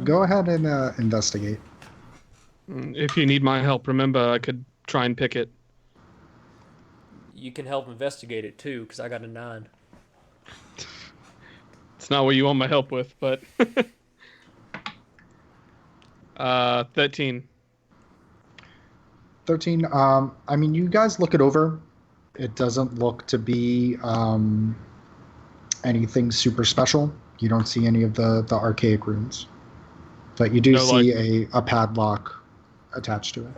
Go ahead and investigate. If you need my help, remember I could try and pick it. You can help investigate it too, because I got a 9. It's not what you want my help with, but 13. 13. I mean, you guys look it over. It doesn't look to be anything super special. You don't see any of the archaic runes. But you do see a padlock attached to it.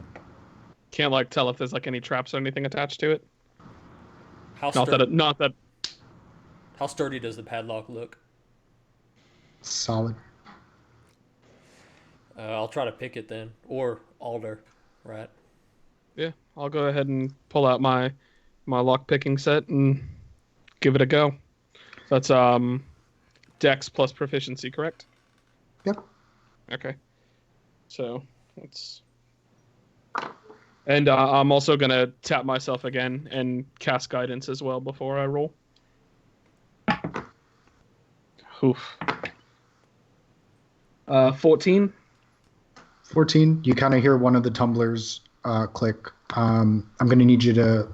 Can't tell if there's any traps or anything attached to it. How sturdy does the padlock look? Solid. I'll try to pick it then, or Alder, right? Yeah, I'll go ahead and pull out my lock picking set and give it a go. That's Dex plus proficiency, correct? Yep. Okay. So let's. And I'm also gonna tap myself again and cast guidance as well before I roll. Oof. 14. 14. You kind of hear one of the tumblers click. I'm going to need you to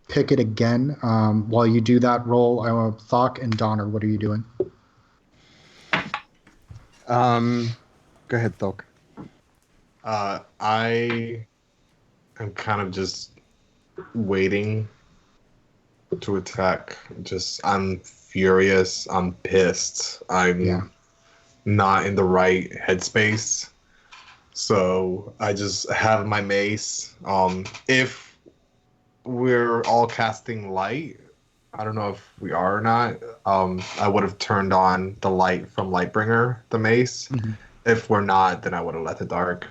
pick it again. While you do that, roll. Thokk and Donner, what are you doing? Go ahead, Thokk. I am kind of just waiting to attack. I'm furious. I'm pissed. I'm not in the right headspace. So I just have my mace. If we're all casting light, I don't know if we are or not. I would have turned on the light from Lightbringer, the mace. Mm-hmm. If we're not, then I would have let it dark.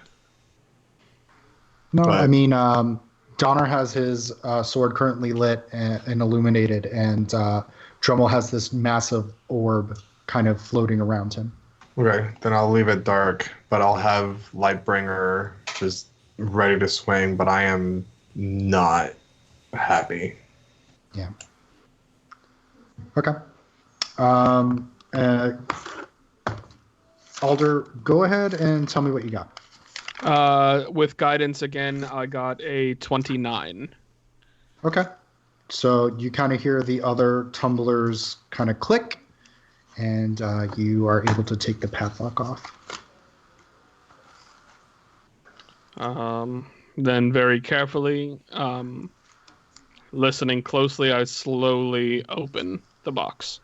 No, but I mean, Donner has his sword currently lit and illuminated, and Drummel has this massive orb kind of floating around him. Okay, then I'll leave it dark, but I'll have Lightbringer just ready to swing, but I am not happy. Yeah. Okay. Alder, go ahead and tell me what you got. With guidance again, I got a 29. Okay. So you kind of hear the other tumblers kind of click, and you are able to take the padlock off. Then very carefully, listening closely, I slowly open the box.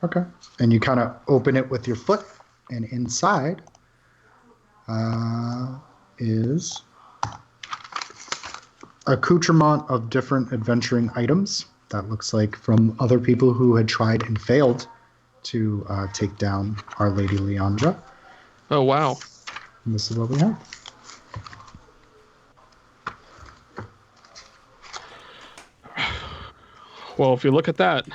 Okay. And you kind of open it with your foot, and inside is accoutrement of different adventuring items. That looks like from other people who had tried and failed to take down Our Lady Leandra. Oh, wow. And this is what we have. Well, if you look at that,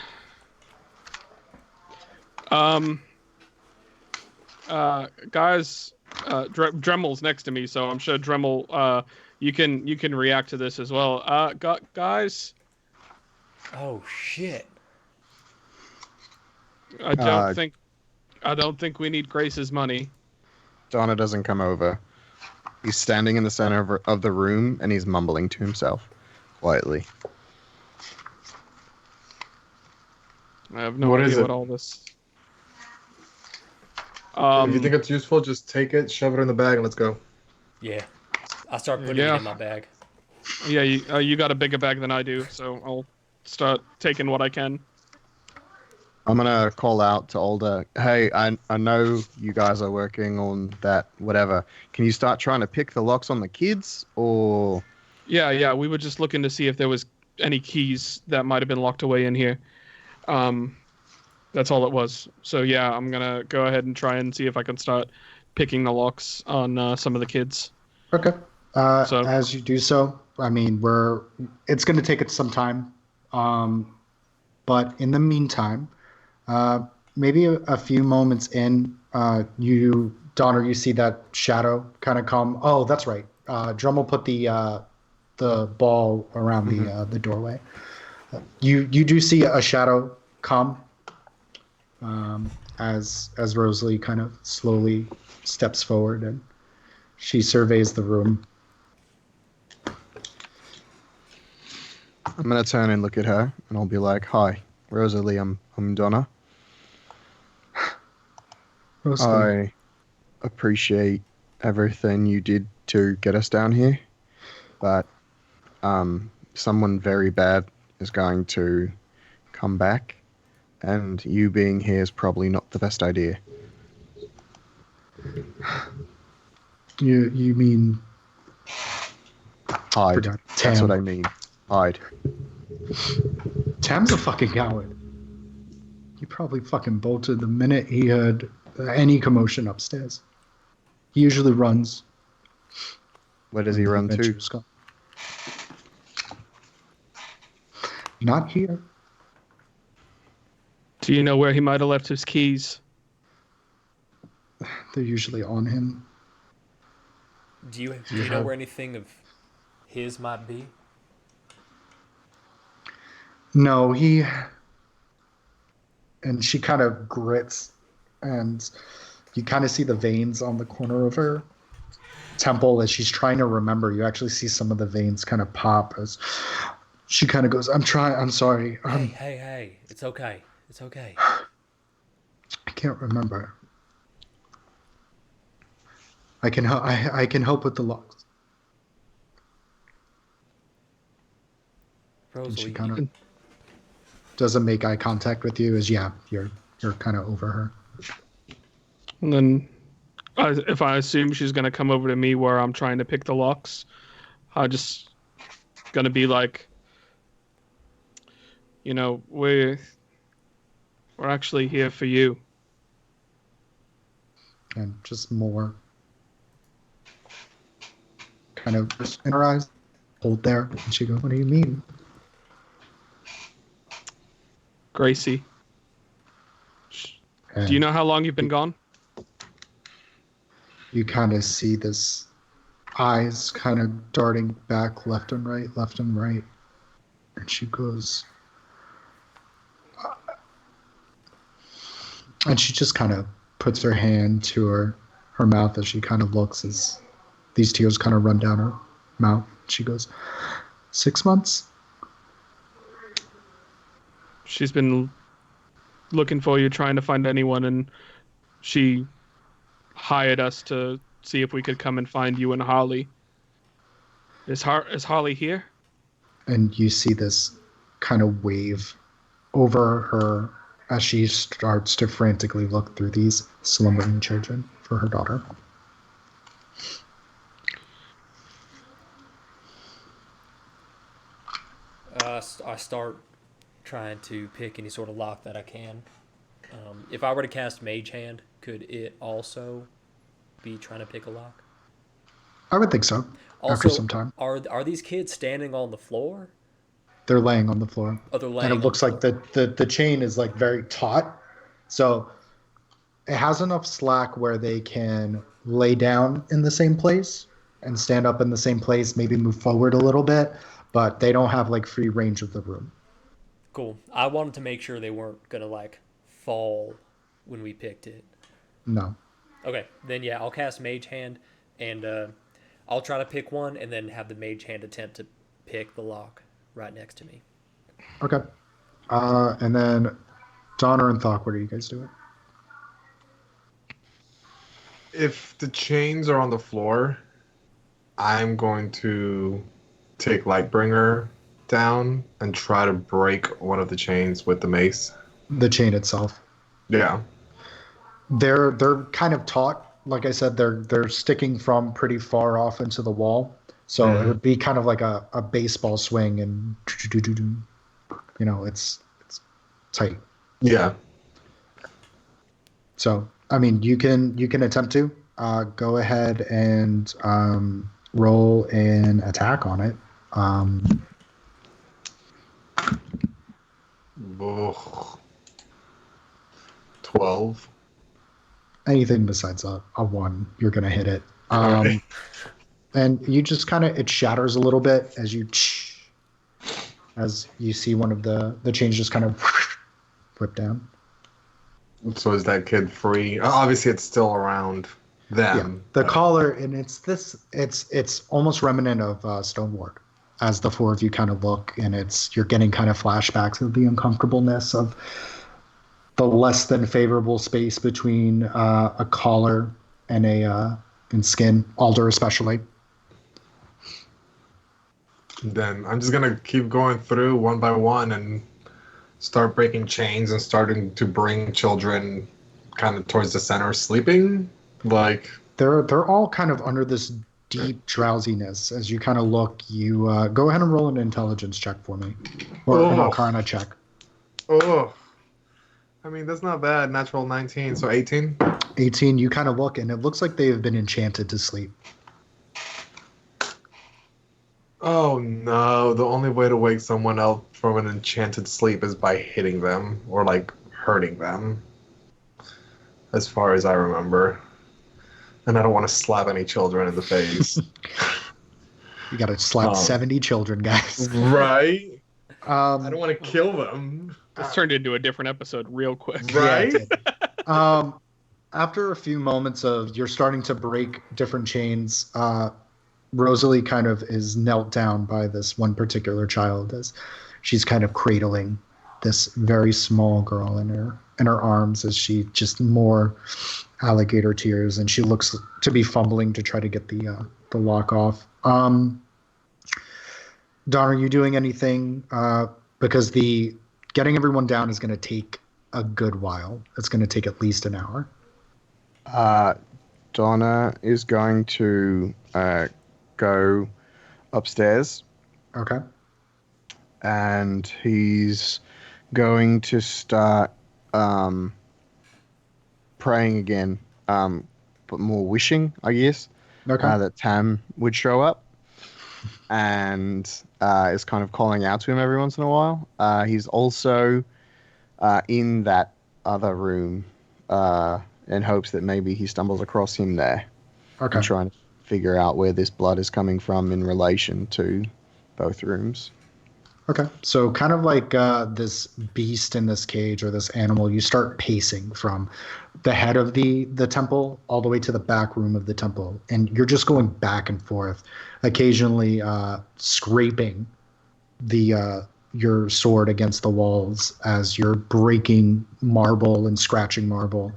guys, Dremel's next to me, so I'm sure Dremel, you can react to this as well. Guys. Oh shit! I don't think we need Grace's money. Donna doesn't come over. He's standing in the center of the room and he's mumbling to himself quietly. I have no idea what all this. If you think it's useful, just take it, shove it in the bag, and let's go. Yeah, I start putting it in my bag. Yeah, you got a bigger bag than I do, so I'll start taking what I can. I'm gonna call out to Alder. Hey, I know you guys are working on that. Whatever. Can you start trying to pick the locks on the kids, or? Yeah. We were just looking to see if there was any keys that might have been locked away in here. That's all it was. So yeah, I'm gonna go ahead and try and see if I can start picking the locks on some of the kids. Okay. As you do so, I mean, it's going to take it some time. But in the meantime, maybe a few moments in, Donner, you see that shadow kind of come. Oh, that's right. Drummel put the the ball around the doorway. You do see a shadow come as Rosalie kind of slowly steps forward and she surveys the room. I'm gonna turn and look at her, and I'll be like, "Hi, Rosalie. I'm Donna. Rosalie. I appreciate everything you did to get us down here, but someone very bad is going to come back, and you being here is probably not the best idea." You mean Hide. Forgot. That's Tam. what I mean. Hide. Tam's a fucking coward. He probably fucking bolted the minute he heard any commotion upstairs. He usually runs. Where does he run to? Adventure's gone. Not here. Do you know where he might have left his keys? They're usually on him. Do you know where anything of his might be? No, he... And she kind of grits, and you kind of see the veins on the corner of her temple as she's trying to remember. You actually see some of the veins kind of pop as she kind of goes, I'm sorry. Hey, it's okay. It's okay. I can't remember. I can help with the locks. And she Rosalie, kind of doesn't make eye contact with you as you're kind of over her. And then, if I assume she's gonna come over to me where I'm trying to pick the locks, I just gonna be like, you know, we're actually here for you. And just more kind of just in her eyes, hold there, and she goes, what do you mean? Gracie, And do you know how long you've been gone? you kind of see this eyes kind of darting back left and right. And she goes, and she just kind of puts her hand to her mouth as she kind of looks as these tears kind of run down her mouth. She goes, 6 months? She's been looking for you, trying to find anyone, and she hired us to see if we could come and find you and Holly. Is Holly here? And you see this kind of wave over her as she starts to frantically look through these slumbering children for her daughter. I start trying to pick any sort of lock that I can. If I were to cast Mage Hand, could it also be trying to pick a lock? I would think so. Also, after some time, are these kids standing on the floor? they're laying on the floor. Oh, they're laying And it looks like the chain is like very taut, so it has enough slack where they can lay down in the same place and stand up in the same place, maybe move forward a little bit, but they don't have like free range of the room. Cool. I wanted to make sure they weren't gonna like fall when we picked it. No. Okay, then yeah, I'll cast Mage Hand, and I'll try to pick one, and then have the Mage Hand attempt to pick the lock right next to me. Okay. And then Donner and Thokk, what are you guys doing? If the chains are on the floor, I'm going to take Lightbringer down and try to break one of the chains with the mace. The chain itself. Yeah. They're kind of taut. Like I said, they're sticking from pretty far off into the wall. So it would be kind of like a baseball swing, and you know, it's tight. Yeah. So I mean, you can attempt to go ahead and roll an attack on it. Ugh. 12. Anything besides a 1, you're gonna hit it. Alright. And you just kind of, it shatters a little bit as you see one of the chains just kind of whip down. So is that kid free? Obviously, it's still around them. The collar, and it's almost remnant of Stoneward. As the four of you kind of look, and you're getting kind of flashbacks of the uncomfortableness of the less than favorable space between a collar and and skin, Alder especially. Then I'm just gonna keep going through one by one and start breaking chains and starting to bring children kind of towards the center, sleeping. Like they're all kind of under this deep drowsiness. As you kind of look, you go ahead and roll an intelligence check for me, or an Arcana check. Oh, I mean that's not bad. Natural 19, so 18. 18. You kind of look, and it looks like they have been enchanted to sleep. Oh no, the only way to wake someone up from an enchanted sleep is by hitting them or like hurting them. As far as I remember. And I don't want to slap any children in the face. You got to slap 70 children, guys. Right? I don't want to kill them. This turned into a different episode real quick. Right? Yeah, after a few moments of you're starting to break different chains, Rosalie kind of is knelt down by this one particular child as she's kind of cradling this very small girl in her arms as she just more alligator tears, and she looks to be fumbling to try to get the lock off. Don, are you doing anything? Because the getting everyone down is going to take a good while. It's going to take at least an hour. Donna is going to go upstairs. Okay. And he's going to start praying again, but more wishing, I guess, that Tam would show up, and is kind of calling out to him every once in a while. He's also in that other room in hopes that maybe he stumbles across him there. Okay. And trying to figure out where this blood is coming from in relation to both rooms. Okay, so kind of like this beast in this cage, or this animal, you start pacing from the head of the temple all the way to the back room of the temple, and you're just going back and forth, occasionally scraping your sword against the walls as you're breaking marble and scratching marble.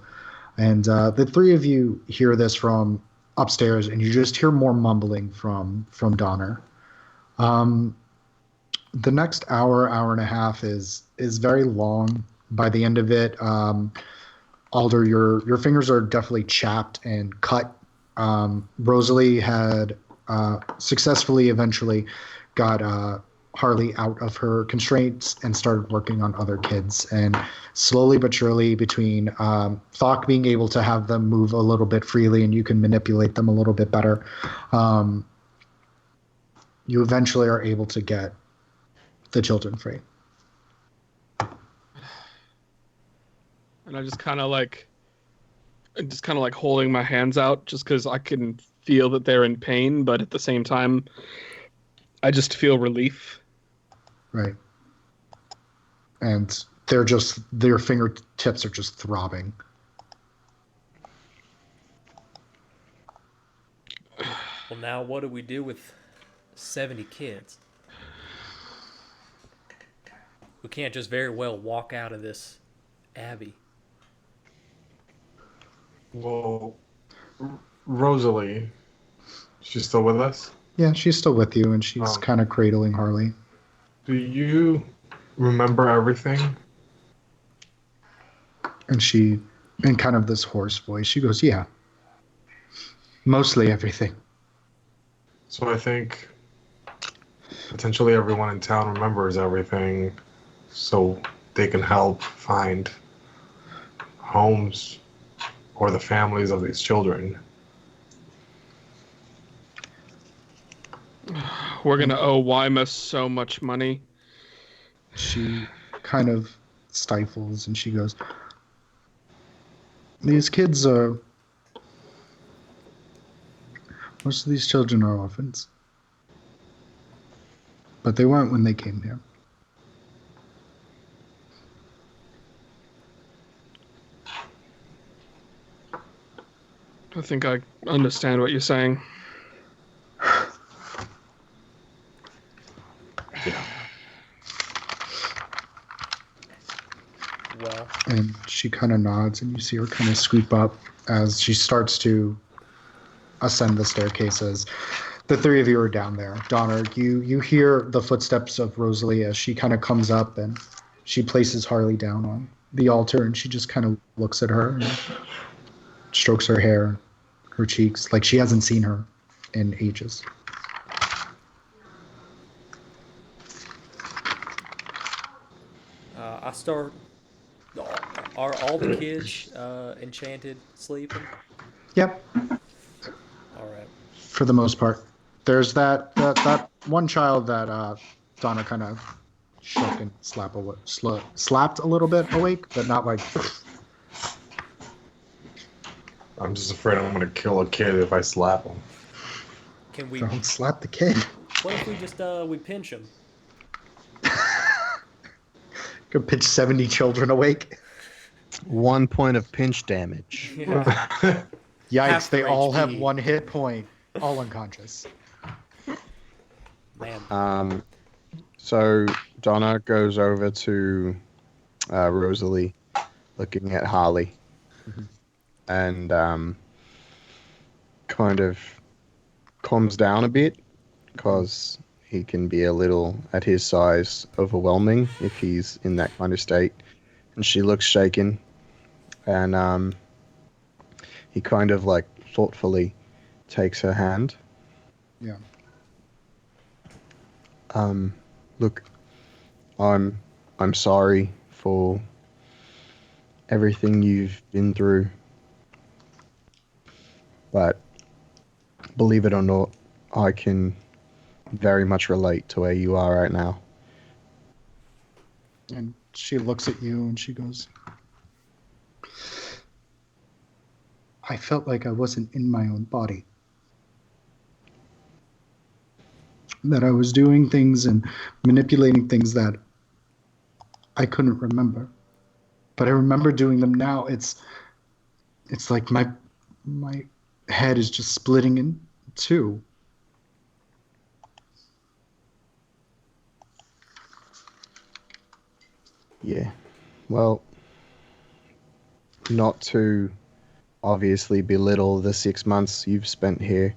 And the three of you hear this from upstairs, and you just hear more mumbling from Donner. The next hour and a half is very long. By the end of it, Alder, your fingers are definitely chapped and cut. Rosalie had successfully eventually got Harley out of her constraints and started working on other kids. And slowly but surely, between Thokk being able to have them move a little bit freely and you can manipulate them a little bit better, you eventually are able to get the children free. And I just kind of like holding my hands out just because I can feel that they're in pain, but at the same time, I just feel relief. Right. And their fingertips are just throbbing. Well, now what do we do with 70 kids? We can't just very well walk out of this abbey. Well, Rosalie, she's still with us? Yeah, she's still with you, and she's kind of cradling Harley. Do you remember everything? And she, in kind of this hoarse voice, she goes, yeah. Mostly everything. So I think potentially everyone in town remembers everything, so they can help find homes or the families of these children. We're going to owe Wyma so much money. She kind of stifles and she goes, these kids are... Most of these children are orphans. But they weren't when they came here. I think I understand what you're saying. Yeah. Well, And she kind of nods, and you see her kind of sweep up as she starts to ascend the staircases. The three of you are down there. Donner, you hear the footsteps of Rosalie as she kind of comes up, and she places Harley down on the altar, and she just kind of looks at her and strokes her hair, her cheeks, like she hasn't seen her in ages. I start. Are all the kids enchanted, sleeping? Yep, All right. for the most part. There's that one child that Donna kind of shook and slapped a little bit awake, but not like. I'm just afraid I'm gonna kill a kid if I slap him. Can we? Don't slap the kid. What if we just we pinch him? Could pitch 70 children awake. 1 point of pinch damage. Yeah. Yikes! Half They their all HP. have 1 hit point, all unconscious. Man. So Donna goes over to Rosalie, looking at Harley, and kind of calms down a bit, because he can be a little, at his size, overwhelming if he's in that kind of state. And she looks shaken, and he kind of like thoughtfully takes her hand. Yeah. Look, I'm sorry for everything you've been through, but believe it or not, I can very much relate to where you are right now. And she looks at you and she goes, I felt like I wasn't in my own body. That I was doing things and manipulating things that I couldn't remember. But I remember doing them now. It's like my head is just splitting in two. Yeah. Well, not to obviously belittle the 6 months you've spent here,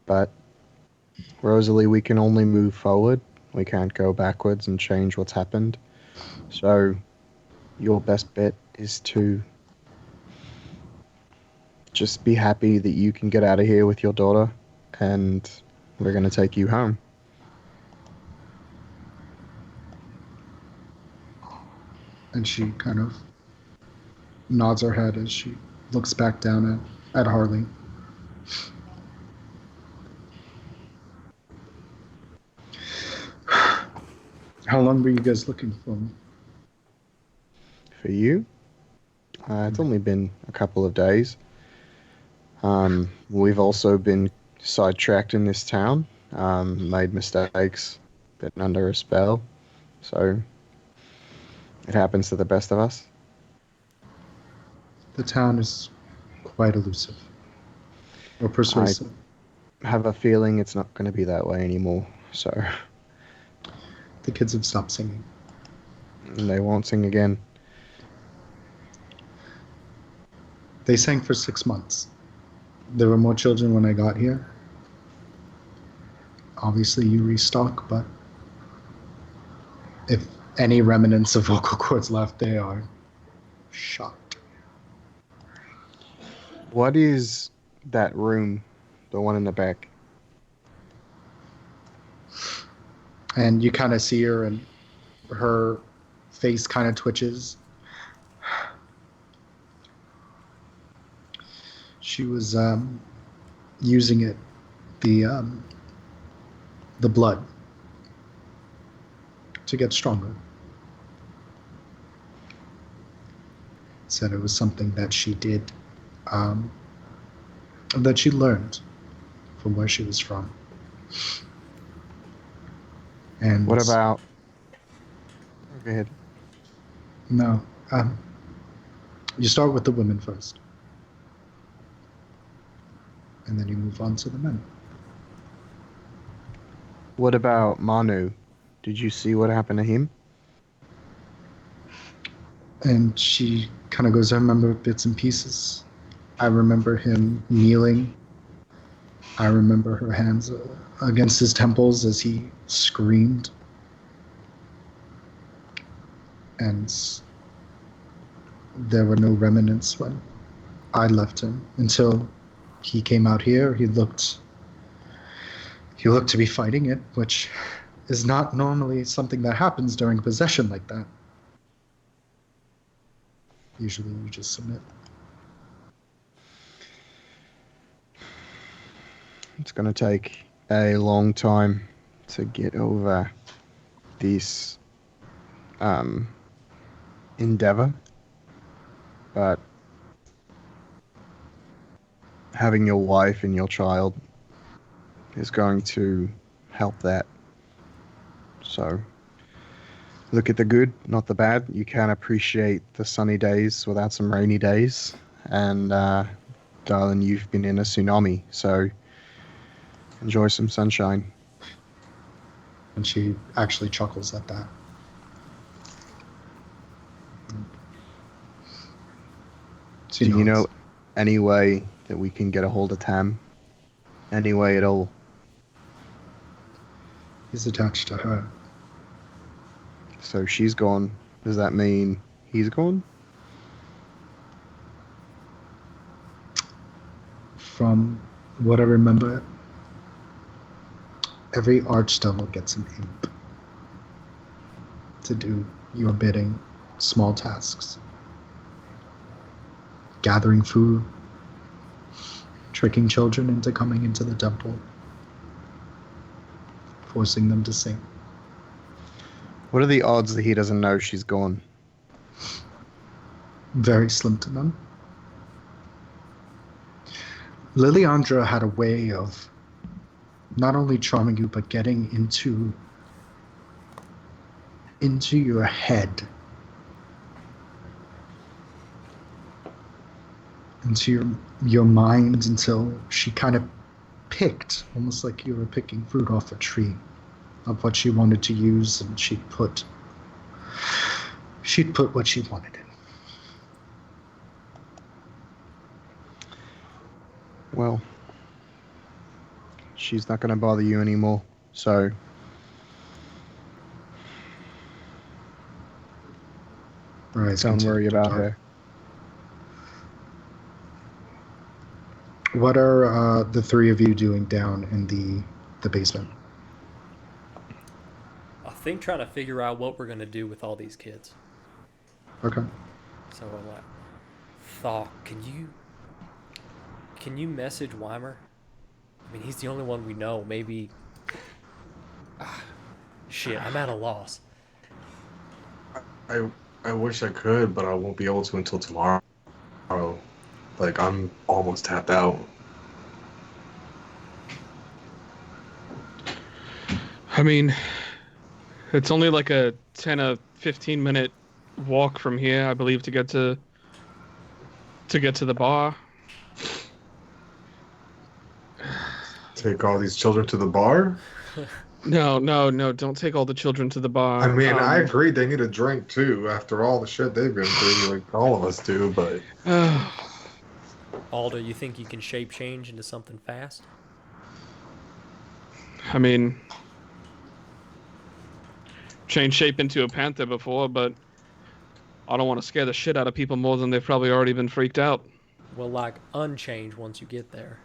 but Rosalie, we can only move forward. We can't go backwards and change what's happened. So your best bet is to just be happy that you can get out of here with your daughter, and we're going to take you home. And she kind of nods her head as she looks back down at Harley. How long were you guys looking for? For you, it's only been a couple of days. We've also been sidetracked in this town, made mistakes, been under a spell, so it happens to the best of us. The town is quite elusive. Or persuasive. I have a feeling it's not going to be that way anymore, so The kids have stopped singing. they won't sing again. They sang for 6 months. There were more children when I got here. Obviously, you restock, but if any remnants of vocal cords left, they are shot. What is that room, the one in the back? And you kind of see her, and her face kind of twitches. She was using it, the blood, to get stronger. Said it was something that she did, that she learned from where she was from. And What about? Go ahead. no, you start with the women first, and then you move on to the men. What about Manu? Did you see what happened to him? And she kind of goes, I remember bits and pieces. I remember him kneeling. I remember her hands against his temples as he screamed. And there were no remnants when I left him until he came out here. He looked to be fighting it, which is not normally something that happens during a possession like that. Usually you just submit. It's going to take a long time to get over this endeavor, but having your wife and your child is going to help that. So look at the good, not the bad. You can appreciate the sunny days without some rainy days. And darling, you've been in a tsunami, so enjoy some sunshine. And she actually chuckles at that. Do you know any way that we can get a hold of Tam? Any way at all? He's attached to her. So she's gone. Does that mean he's gone? From what I remember, every archdevil gets an imp to do your bidding, small tasks. Gathering food, tricking children into coming into the temple, forcing them to sing. What are the odds that he doesn't know she's gone? Very slim to none. Liliandra had a way of not only charming you, but getting into your head, into your mind, until she kind of picked, almost like you were picking fruit off a tree, of what she wanted to use, and she'd put what she wanted in. Well, she's not going to bother you anymore, so Right, don't worry about her. What are the three of you doing down in the basement? I think trying to figure out what we're gonna do with all these kids. Okay. So I'm like, Thokk, can you message Weimer? I mean, he's the only one we know. Maybe. Shit, I'm at a loss. I wish I could, but I won't be able to until tomorrow. Like, I'm almost tapped out. I mean, it's only like a 10 or 15 minute walk from here, I believe, to get to the bar. Take all these children to the bar? No, don't take all the children to the bar. I mean, I agree they need a drink too after all the shit they've been through, like all of us do, but... Alder, you think you can shape change into something fast? I mean, changed shape into a panther before, but I don't want to scare the shit out of people more than they've probably already been freaked out. Well, like, unchange once you get there.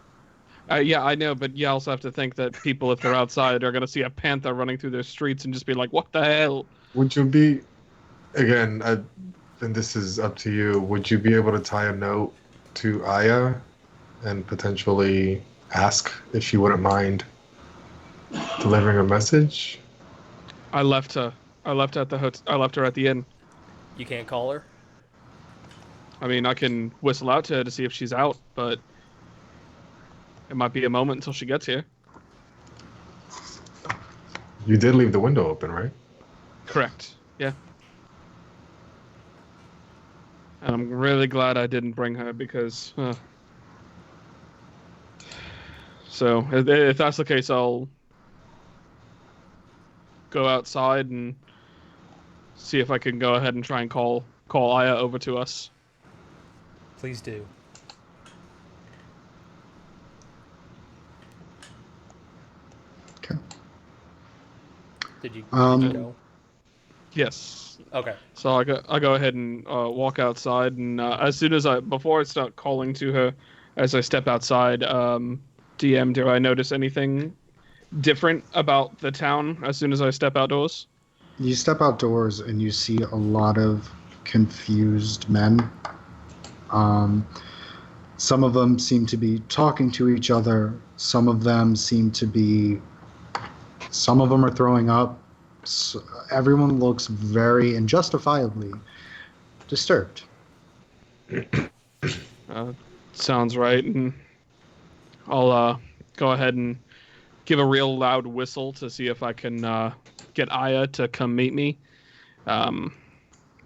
Yeah, I know, but you also have to think that people, if they're outside, are going to see a panther running through their streets and just be like, what the hell? Would you be... Again, and this is up to you, would you be able to tie a note to Aya and potentially ask if she wouldn't mind delivering a message? I left her. I left her at the inn. You can't call her? I mean, I can whistle out to her to see if she's out, but It might be a moment until she gets here. You did leave the window open, right? Correct. Yeah. And I'm really glad I didn't bring her because. So if that's the case, I'll go outside and see if I can go ahead and try and call Aya over to us. Please do. Okay. Did you Um, go? Yes. Okay. So I go ahead and walk outside, and as soon as before I start calling to her, as I step outside, DM, do I notice anything different about the town as soon as I step outdoors? You step outdoors and you see a lot of confused men. Some of them seem to be talking to each other. Some of them are throwing up. So everyone looks very and justifiably disturbed. Sounds right, and I'll go ahead and give a real loud whistle to see if I can get Aya to come meet me.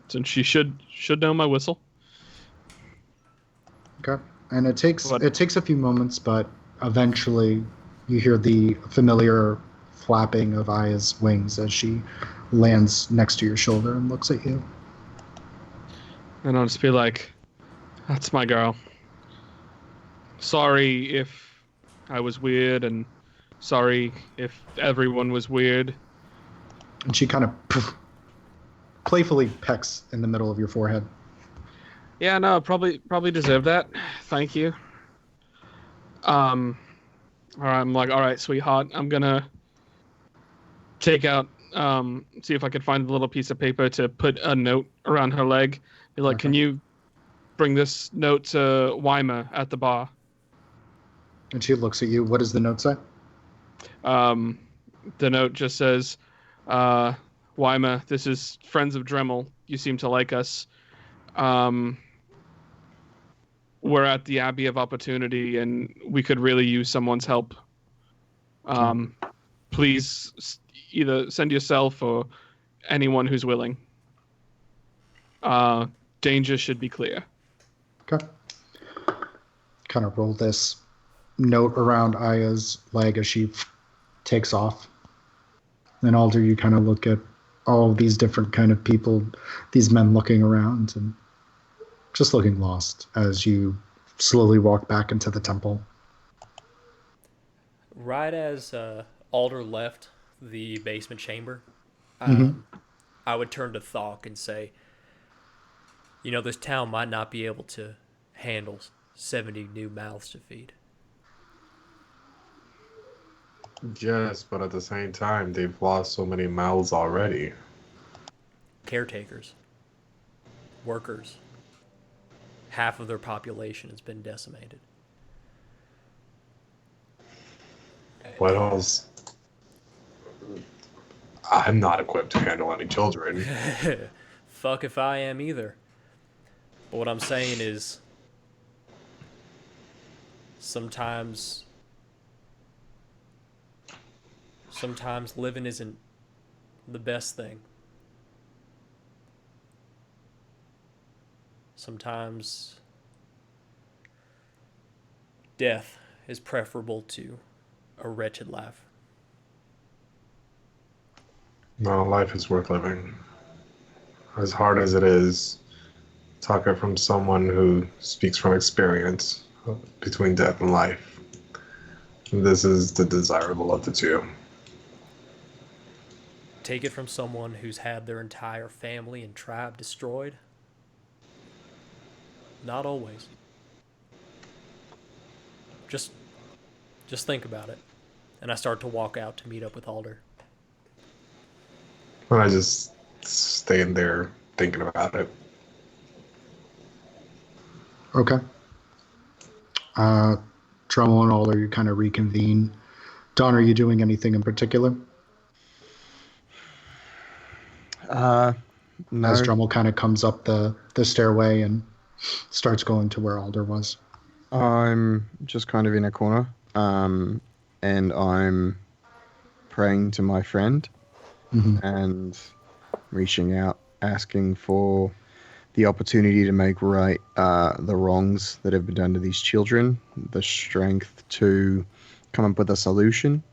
Since she should know my whistle. Okay. And it takes What? a few moments, but eventually you hear the familiar flapping of Aya's wings as she lands next to your shoulder and looks at you. And I'll just be like, that's my girl. Sorry if I was weird, and sorry if everyone was weird. And she kind of playfully pecks in the middle of your forehead. Yeah, no, probably deserve that. Thank you. All right, I'm like, all right, sweetheart, I'm gonna take out, see if I could find a little piece of paper to put a note around her leg. Be like, Okay. Can you bring this note to Weimer at the bar? And she looks at you. What does the note say? The note just says, Weimer, this is Friends of Dremel. You seem to like us. We're at the Abbey of Opportunity, and we could really use someone's help. Please either send yourself or anyone who's willing. Danger should be clear. Okay. Kind of roll this note around Aya's leg as she takes off. Then Alder, you kind of look at all of these different kind of people, these men looking around and just looking lost as you slowly walk back into the temple. Right as Alder left the basement chamber, I would turn to Thokk and say, this town might not be able to handle 70 new mouths to feed. Yes, but at the same time, they've lost so many mouths already. Caretakers, workers, half of their population has been decimated. What else? I'm not equipped to handle any children. Fuck if I am either. But what I'm saying is, sometimes living isn't the best thing. Sometimes death is preferable to a wretched life. No, life is worth living. As hard as it is, talking from someone who speaks from experience between death and life. This is the desirable of the two. Take it from someone who's had their entire family and tribe destroyed. Not always. Just think about it. And I start to walk out to meet up with Alder. And I just stand there thinking about it. Okay. Dremel and Alder, you kind of reconvene. Don, are you doing anything in particular? No. As Dremel kind of comes up the stairway and starts going to where Alder was. I'm just kind of in a corner, and I'm praying to my friend and reaching out, asking for the opportunity to make right the wrongs that have been done to these children, the strength to come up with a solution,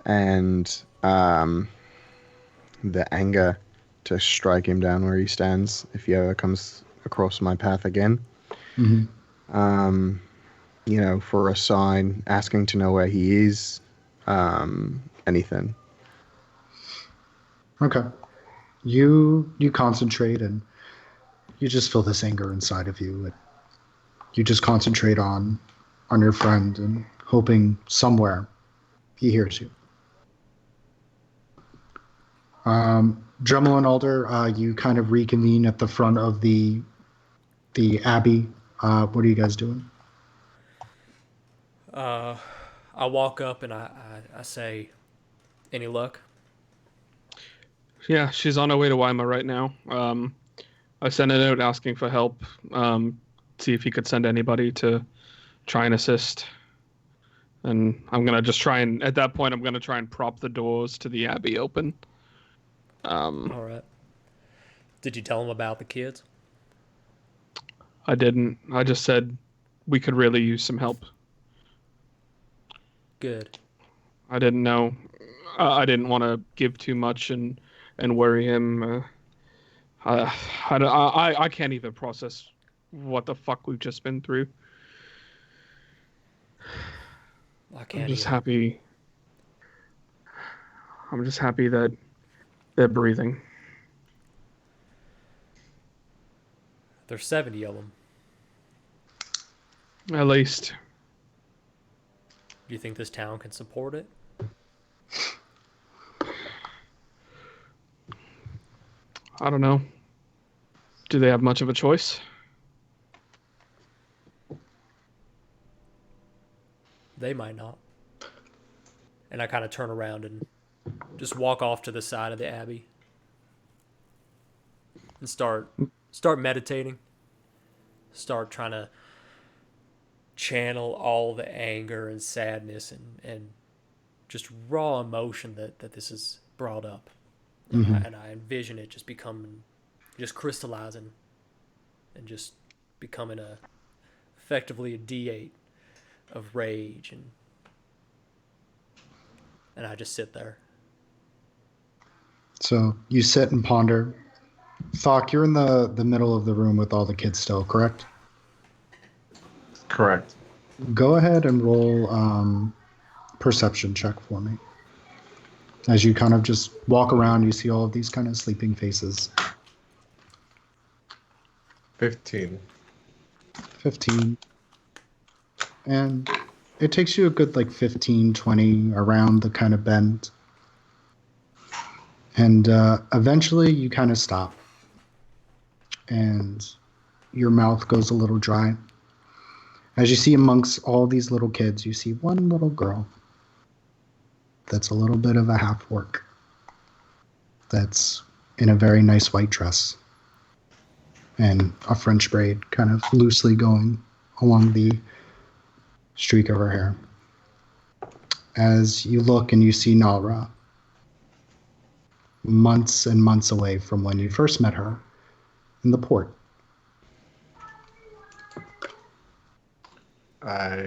and the anger to strike him down where he stands if he ever comes across my path again. For a sign, asking to know where he is, anything. Okay. You concentrate and you just feel this anger inside of you. You just concentrate on your friend and hoping somewhere he hears you. Dremel and Alder, you kind of reconvene at the front of the abbey. What are you guys doing? I walk up and I say, "Any luck?" Yeah, she's on her way to Weimar right now. I sent a note asking for help. See if he could send anybody to try and assist. And I'm gonna just try and at that point I'm gonna try and prop the doors to the abbey open. All right. Did you tell him about the kids? I didn't. I just said we could really use some help. Good. I didn't know. I didn't want to give too much and worry him. I can't even process what the fuck we've just been through. I can't. I'm just either. happy. I'm just happy that they're breathing. There's 70 of them. At least. Do you think this town can support it? I don't know. Do they have much of a choice? They might not. And I kind of turn around and just walk off to the side of the abbey and start meditating. Start trying to channel all the anger and sadness and just raw emotion that this has brought up. And I envision it just crystallizing and just becoming effectively a D8 of rage, and I just sit there. So you sit and ponder. Thokk, you're in the middle of the room with all the kids still, correct? Correct. Go ahead and roll perception check for me. As you kind of just walk around, you see all of these kind of sleeping faces. 15. 15. And it takes you a good 15, 20 around the kind of bend. And eventually you kind of stop. And your mouth goes a little dry. As you see amongst all these little kids, you see one little girl that's a little bit of a half-orc. That's in a very nice white dress. And a French braid kind of loosely going along the streak of her hair. As you look and you see Nalra, months and months away from when you first met her in the port. I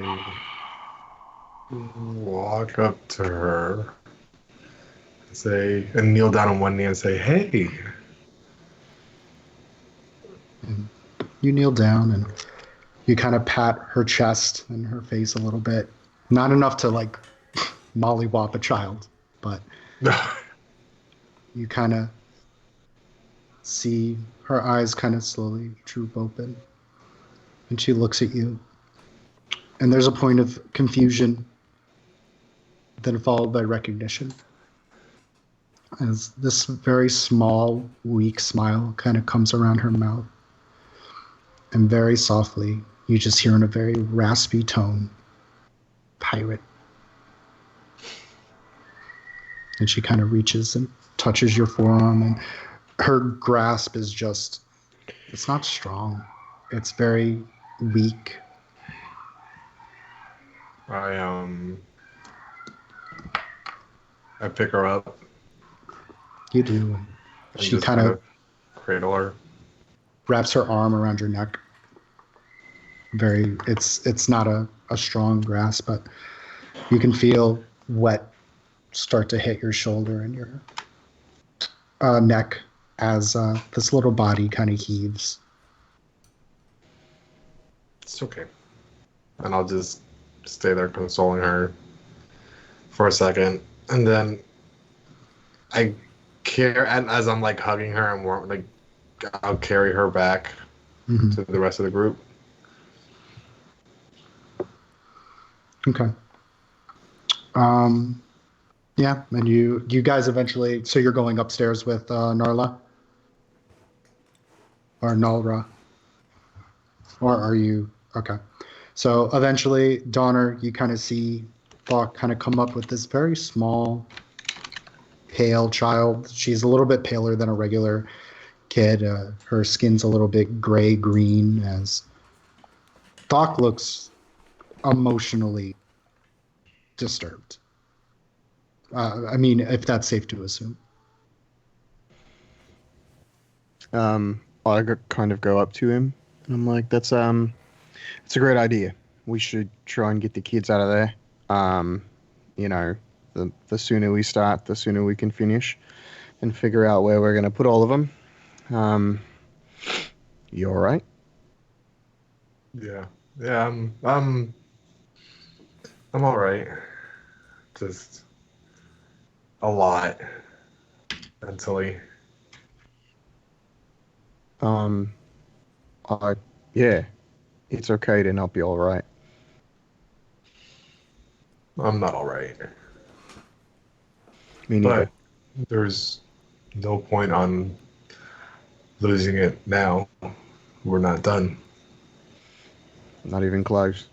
walk up to her and kneel down on one knee and say, "Hey." And you kneel down and you kind of pat her chest and her face a little bit. Not enough to mollywop a child, but you kind of see her eyes kind of slowly droop open. And she looks at you. And there's a point of confusion, then followed by recognition. As this very small, weak smile kind of comes around her mouth. And very softly, you just hear in a very raspy tone, "Pirate." And she kind of reaches and touches your forearm, and her grasp is it's not strong. It's very weak. I I pick her up You do. and She just kind kind of of cradle her. wraps her arm around your neck. It's not a strong grasp, but you can feel wet start to hit your shoulder and your neck as this little body kind of heaves. It's okay. And I'll just stay there consoling her for a second. And then I care, and as I'm like hugging her and I'll carry her back Mm-hmm. to the rest of the group. Okay. Yeah, and you guys eventually. So you're going upstairs with Narla or Nalra, or are you okay? So eventually, Donner, you kind of see Thokk kind of come up with this very small, pale child. She's a little bit paler than a regular kid. Her skin's a little bit gray green as Thokk looks emotionally disturbed. I mean, if that's safe to assume. Kind of go up to him, and I'm like, "That's it's a great idea. We should try and get the kids out of there. You know, the sooner we start, the sooner we can finish, and figure out where we're gonna put all of them. You all right?" Yeah. Yeah, I'm all right. Just a lot mentally. Yeah, it's okay to not be all right. I'm not all right. Me neither. But there's no point on losing it now. We're not done. Not even close.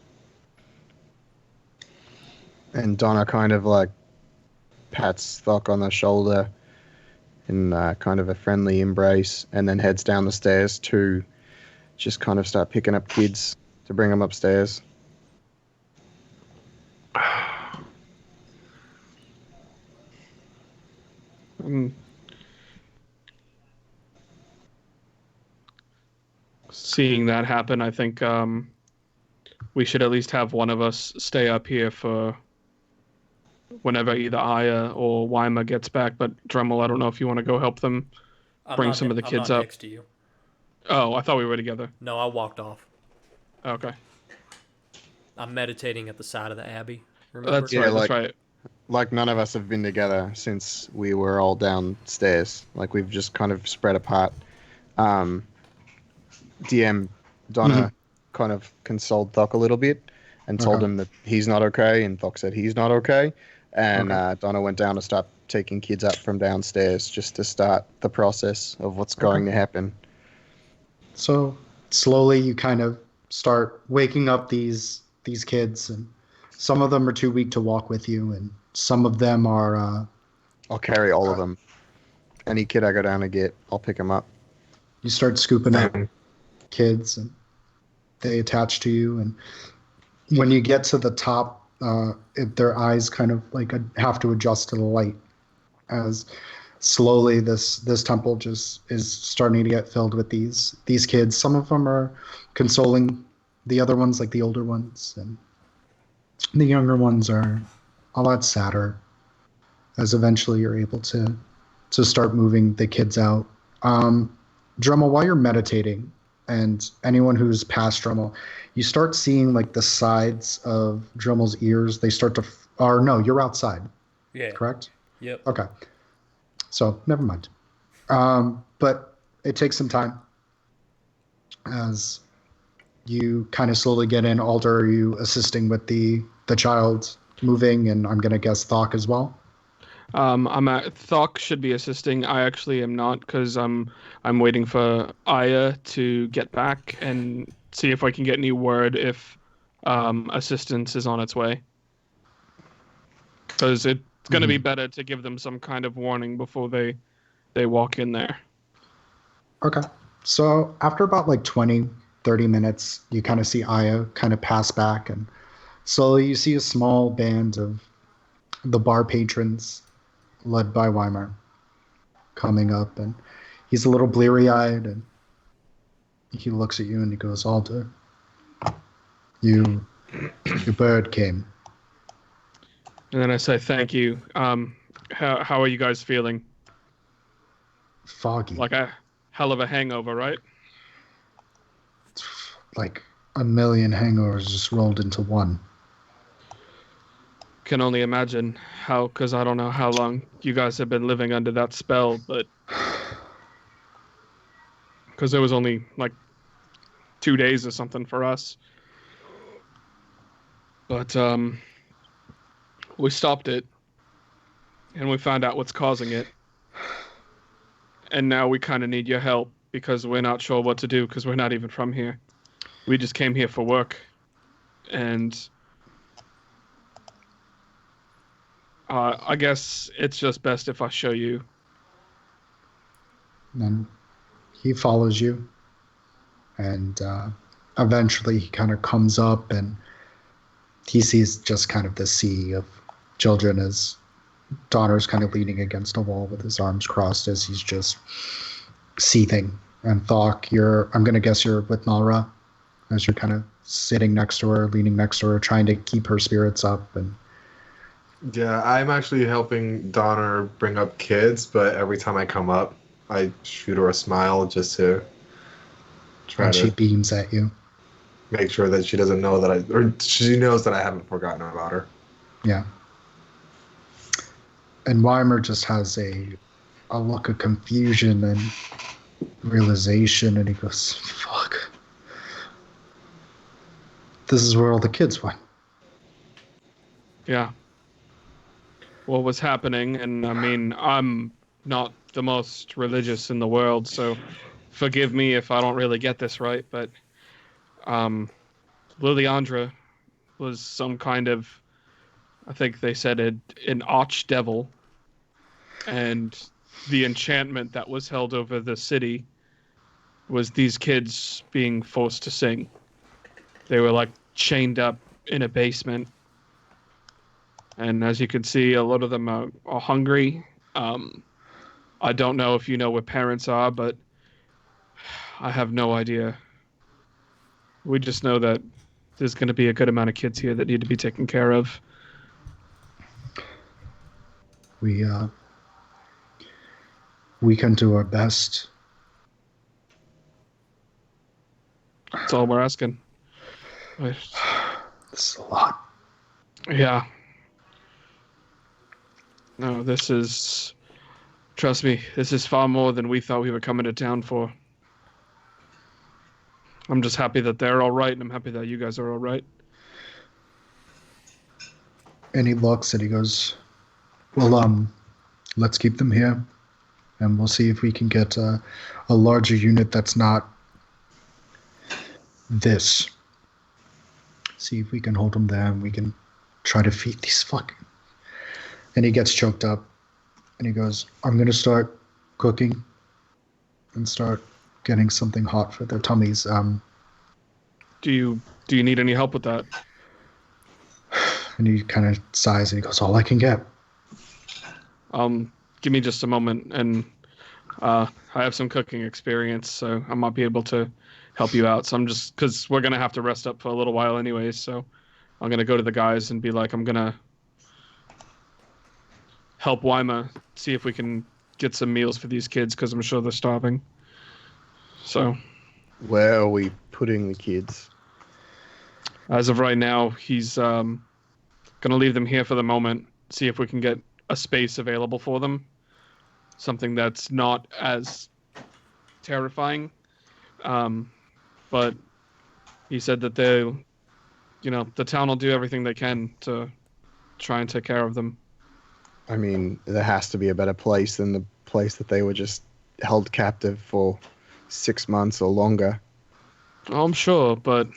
And Donna kind of like pats Thokk on the shoulder in kind of a friendly embrace, and then heads down the stairs to just kind of start picking up kids to bring them upstairs. Seeing that happen, I think we should at least have one of us stay up here for whenever either Aya or Wyma gets back. But Dremel, I don't know if you want to go help them bring some of the kids I'm not up. next to you. Oh, I thought we were together. No, I walked off. Okay. I'm meditating at the side of the abbey. Remember? That's Yeah, right. like- That's right. Like none of us have been together since we were all downstairs. Like we've just kind of spread apart. DM Donna kind of consoled Thokk a little bit and told Okay. him that he's not okay, and Thokk said he's not okay. And Okay. Donna went down to start taking kids up from downstairs just to start the process of what's going to happen. So slowly you kind of start waking up these kids, and some of them are too weak to walk with you, and some of them are I'll carry all of them. Any kid I go down to get, I'll pick them up. you start scooping up Um, kids, and they attach to you. And when you get to the top, their eyes kind of like have to adjust to the light as slowly this temple just is starting to get filled with these kids. Some of them are consoling the other ones, like the older ones, and the younger ones are a lot sadder as eventually you're able to start moving the kids out. Dremel, while you're meditating, and anyone who's past Dremel, you start seeing like the sides of Dremel's ears. They start to, or no, you're outside, Yeah. correct? Yep. Okay. So never mind. But it takes some time as you kind of slowly get in. Alder, are you assisting with the child moving? And I'm going to guess Thokk as well. Thokk should be assisting. I actually am not, because I'm waiting for Aya to get back and see if I can get any word if assistance is on its way. Because it's going to be better to give them some kind of warning before they walk in there. Okay. So after about like 20, 30 minutes, you kind of see Aya kind of pass back, and So you see a small band of the bar patrons, led by Weimar, coming up, and he's a little bleary-eyed, and he looks at you and he goes, Alder, your bird came. And then I say, thank you. How are you guys feeling? Foggy. Like a hell of a hangover, right? Like a million hangovers just rolled into one. Can only imagine how, because I don't know how long you guys have been living under that spell, but because it was only like 2 days or something for us. But we stopped it, and we found out what's causing it. And now we kind of need your help because we're not sure what to do because we're not even from here. We just came here for work, and I guess it's just best if I show you. And he follows you, and eventually he kind of comes up, and he sees just kind of the sea of children as Donner's kind of leaning against a wall with his arms crossed as he's just seething. And Thokk, I'm going to guess you're with Nalra as you're kind of sitting next to her, leaning next to her, trying to keep her spirits up. And Yeah, I'm actually helping Donner bring up kids, but every time I come up, I shoot her a smile just to try and to she beams at you. make sure that she doesn't know or she knows that I haven't forgotten about her. Yeah. And Weimar just has a look of confusion and realization, and he goes, fuck. This is where all the kids went. Yeah. What was happening, and I mean, I'm not the most religious in the world, so forgive me if I don't really get this right, but Liliandra was some kind of, I think they said an archdevil, and the enchantment that was held over the city was these kids being forced to sing. They were like chained up in a basement, and as you can see, a lot of them are hungry. I don't know if you know where parents are, but I have no idea. We just know that there's going to be a good amount of kids here that need to be taken care of. We can do our best. That's all we're asking. This is a lot. Yeah. No, trust me, this is far more than we thought we were coming to town for. I'm just happy that they're all right, and I'm happy that you guys are all right. And he looks and he goes, well, let's keep them here, and we'll see if we can get a larger unit that's not this. See if we can hold them there, and we can try to feed these fucking... And he gets choked up, and he goes, I'm going to start cooking and start getting something hot for their tummies. Do you need any help with that? And he kind of sighs, and he goes, all I can get. Give me just a moment, and I have some cooking experience, so I might be able to help you out. So I'm just, because we're going to have to rest up for a little while anyways, so I'm going to go to the guys and be like, I'm going to help Weimar see if we can get some meals for these kids, because I'm sure they're starving. So Where are we putting the kids? as of right now, he's going to leave them here for the moment, see if we can get a space available for them, something that's not as terrifying. But he said that the town will do everything they can to try and take care of them. I mean, there has to be a better place than the place that they were just held captive for 6 months or longer. Oh, I'm sure, but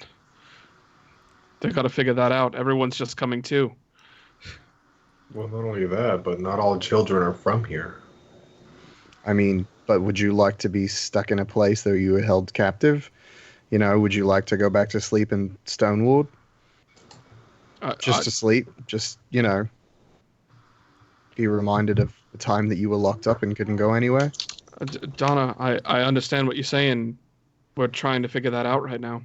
they got to figure that out. Everyone's just coming too. Well, not only that, but not all children are from here. I mean, but would you like to be stuck in a place that you were held captive? Would you like to go back to sleep in Stonewood? Just to sleep. Just, be reminded of the time that you were locked up and couldn't go anywhere. Donna, I understand what you're saying. We're trying to figure that out right now.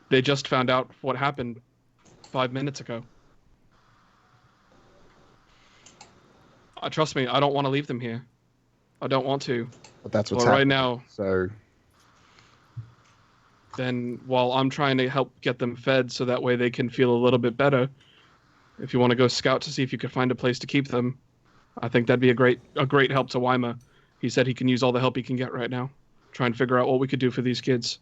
They just found out what happened 5 minutes ago. Trust me, I don't want to leave them here. I don't want to. But that's what's But right happening. now, So then while I'm trying to help get them fed so that way they can feel a little bit better, if you want to go scout to see if you could find a place to keep them, I think that'd be a great help to Wyma. He said he can use all the help he can get right now. Try and figure out what we could do for these kids.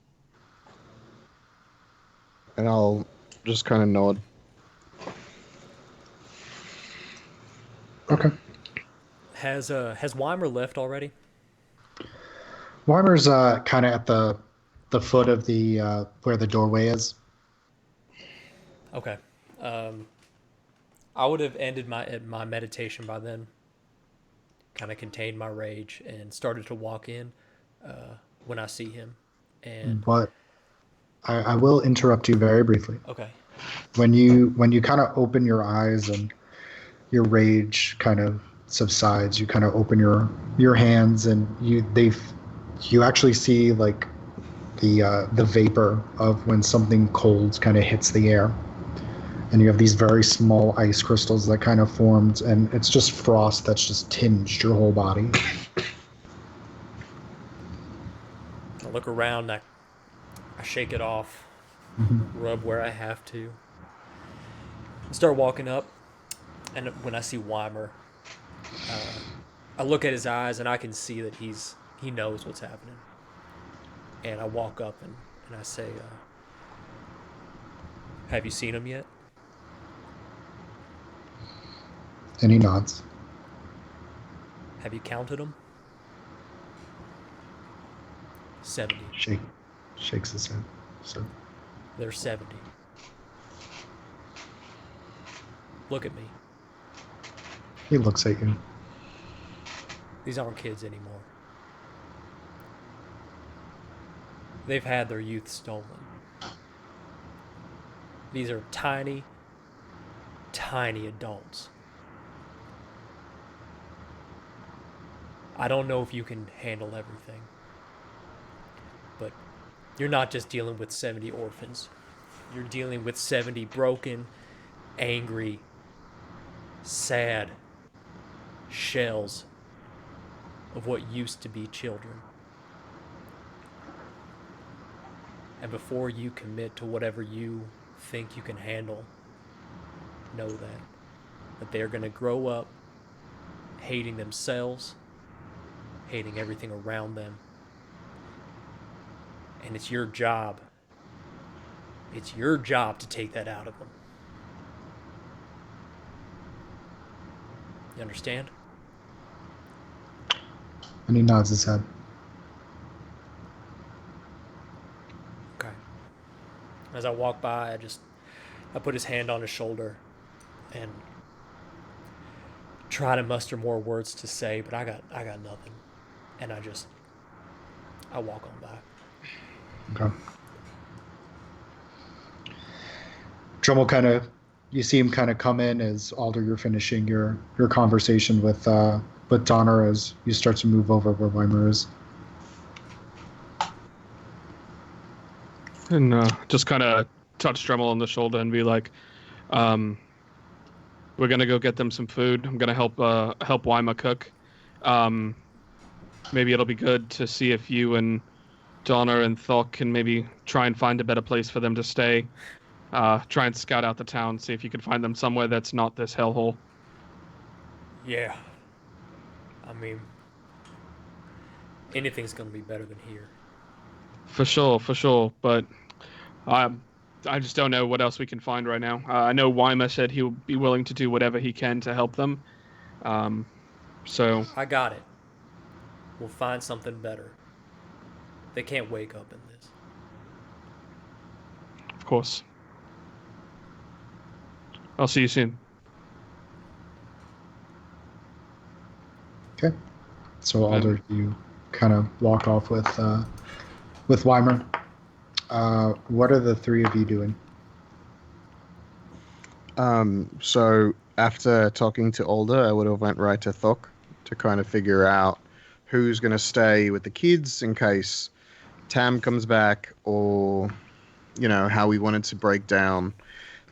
and I'll just kind of nod. Okay. Has Weimer left already? Weimer's kind of at the foot of the where the doorway is. Okay. I would have ended my meditation by then. Kind of contained my rage and started to walk in when I see him. And But I will interrupt you very briefly. okay. When you kind of open your eyes and your rage kind of subsides, you kind of open your hands and you actually see like the vapor of when something cold kind of hits the air, and you have these very small ice crystals that kind of formed, and it's just frost that's just tinged your whole body. I look around, I shake it off, rub where I have to, start walking up, and when I see Weimer, I look at his eyes and I can see that he knows what's happening. And I walk up and I say, have you seen him yet? And he nods. Have you counted them? 70. Shakes his head. So There's 70. Look at me. he looks at you. These aren't kids anymore. They've had their youth stolen. These are tiny, tiny adults. I don't know if you can handle everything, but you're not just dealing with 70 orphans. You're dealing with 70 broken, angry, sad shells of what used to be children. And before you commit to whatever you think you can handle, know that they're going to grow up hating themselves, hating everything around them. And it's your job. It's your job to take that out of them. You understand? And he nods his head. Okay. As I walk by, I put his hand on his shoulder and try to muster more words to say, but I got nothing. And I walk on by. Okay. Drummel you see him kind of come in as Alder, you're finishing your conversation with Donner as you start to move over where Weimer is. And just kind of touch Dremel on the shoulder and be like, we're going to go get them some food. I'm going to help Wyma cook. Maybe it'll be good to see if you and Donna and Thokk can maybe try and find a better place for them to stay. Try and scout out the town, see if you can find them somewhere that's not this hellhole. Yeah. I mean, anything's going to be better than here. For sure. But I just don't know what else we can find right now. I know Wyma said he'll be willing to do whatever he can to help them. So I got it. We'll find something better. They can't wake up in this. of course. I'll see you soon. Okay. So Alder, you kind of walk off with Weimer. What are the three of you doing? So after talking to Alder, I would have went right to Thokk to kind of figure out who's going to stay with the kids in case Tam comes back, or how we wanted to break down.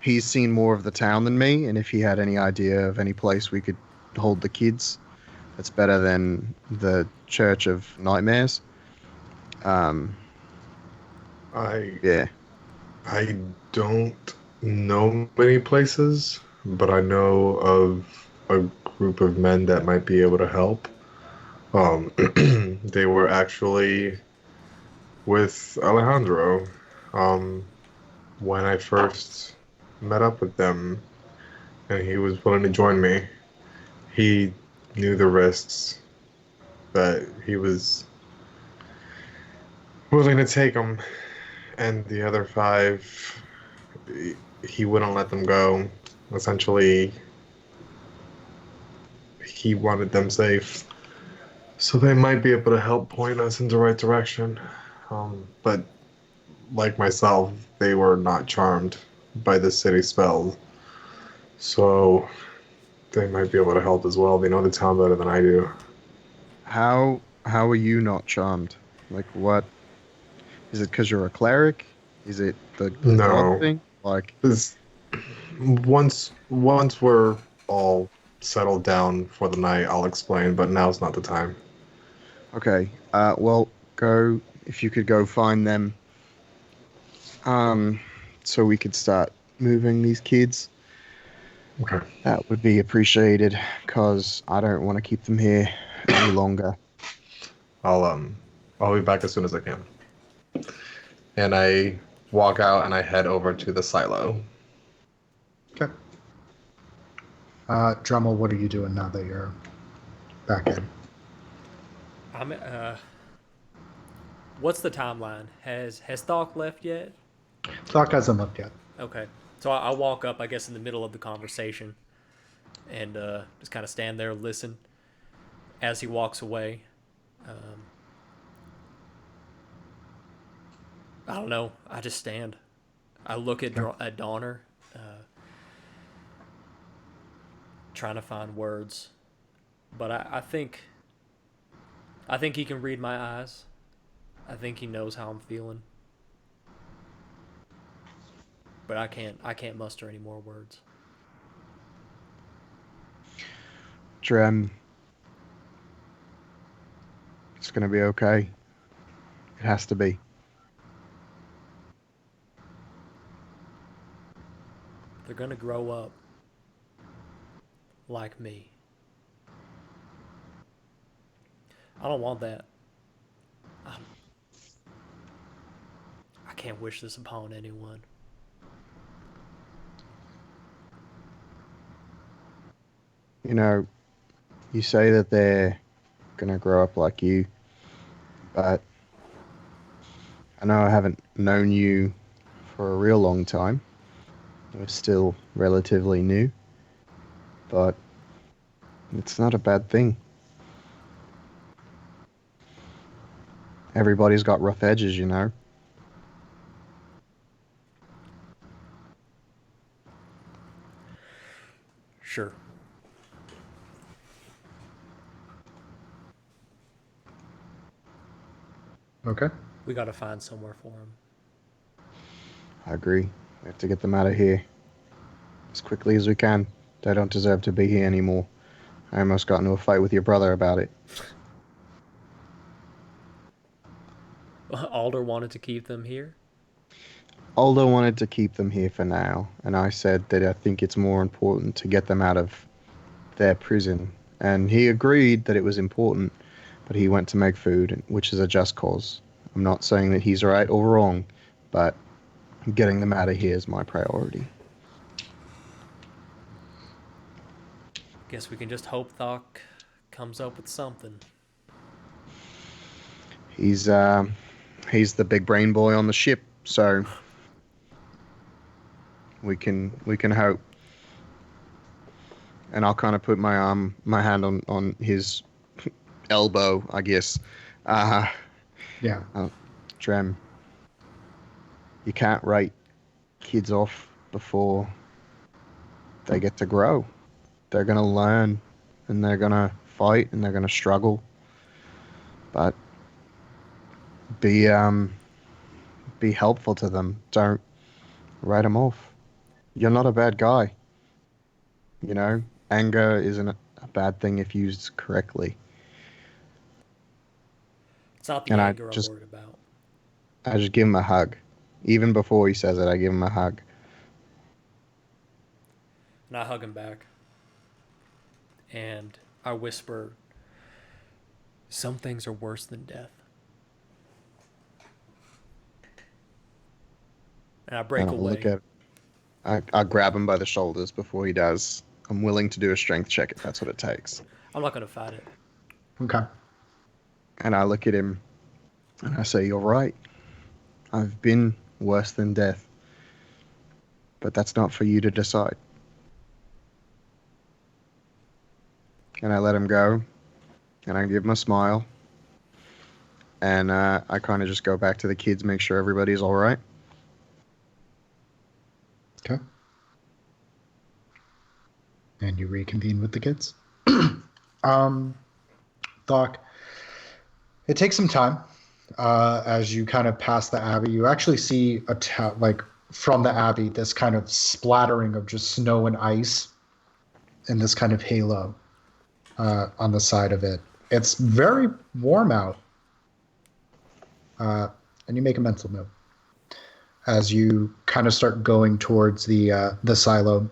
He's seen more of the town than me, and if he had any idea of any place we could hold the kids, that's better than the Church of Nightmares. Um, I yeah. I don't know many places, but I know of a group of men that might be able to help. They were actually with Alejandro um, when I first met up with them, and he was willing to join me. He knew the risks, but he was willing to take them, and the other five, he wouldn't let them go. Essentially, he wanted them safe. So they might be able to help point us in the right direction. But like myself, they were not charmed by the city spell. So they might be able to help as well. They know the town better than I do. How are you not charmed? Like, what is it? Because you're a cleric? Is it the god No. thing? Like, This once we're all settled down for the night, I'll explain, but now's not the time. okay, well, go if you could go find them, um, so we could start moving these kids. Okay. That would be appreciated, cause I don't want to keep them here any longer. I'll be back as soon as I can. And I walk out and I head over to the silo. Okay. Dremel, what are you doing now that you're back in? I'm. What's the timeline? Has Thokk left yet? Thokk hasn't left yet. Okay. So I walk up, I guess, in the middle of the conversation, and just kind of stand there, listen as he walks away. I don't know. I just stand. I look at Donner, trying to find words, but I think he can read my eyes. I think he knows how I'm feeling, but I can't muster any more words. Drem, it's gonna be okay. It has to be. They're gonna grow up like me. I don't want that. I can't wish this upon anyone. You say that they're gonna grow up like you, but I know I haven't known you for a real long time. We're still relatively new, but it's not a bad thing. Everybody's got rough edges, you know. Sure. Okay. We gotta find somewhere for him. I agree. We have to get them out of here as quickly as we can. They don't deserve to be here anymore. I almost got into a fight with your brother about it. Alder wanted to keep them here. Aldo wanted to keep them here for now, and I said that I think it's more important to get them out of their prison. And he agreed that it was important, but he went to make food, which is a just cause. I'm not saying that he's right or wrong, but getting them out of here is my priority. Guess we can just hope Thokk comes up with something. He's the big brain boy on the ship, so we can hope. And I'll kind of put my hand on his elbow, I guess. Yeah. Drem, you can't write kids off before they get to grow. They're going to learn, and they're going to fight, and they're going to struggle. But be helpful to them. Don't write them off. You're not a bad guy. You know, anger isn't a bad thing if used correctly. It's not the And anger I'm worried about. I just give him a hug. Even before he says it, I give him a hug. And I hug him back. And I whisper, some things are worse than death. And I break away. Look at. I grab him by the shoulders before he does. I'm willing to do a strength check if that's what it takes. I'm not going to fight it. Okay. And I look at him and I say, you're right. I've been worse than death. But that's not for you to decide. And I let him go. And I give him a smile. And I kind of just go back to the kids, make sure everybody's all right. Okay. And you reconvene with the kids. Thokk, it takes some time. As you kind of pass the abbey, you actually see like from the abbey this kind of splattering of just snow and ice, and this kind of halo on the side of it. It's very warm out, and you make a mental note as you kind of start going towards the silo.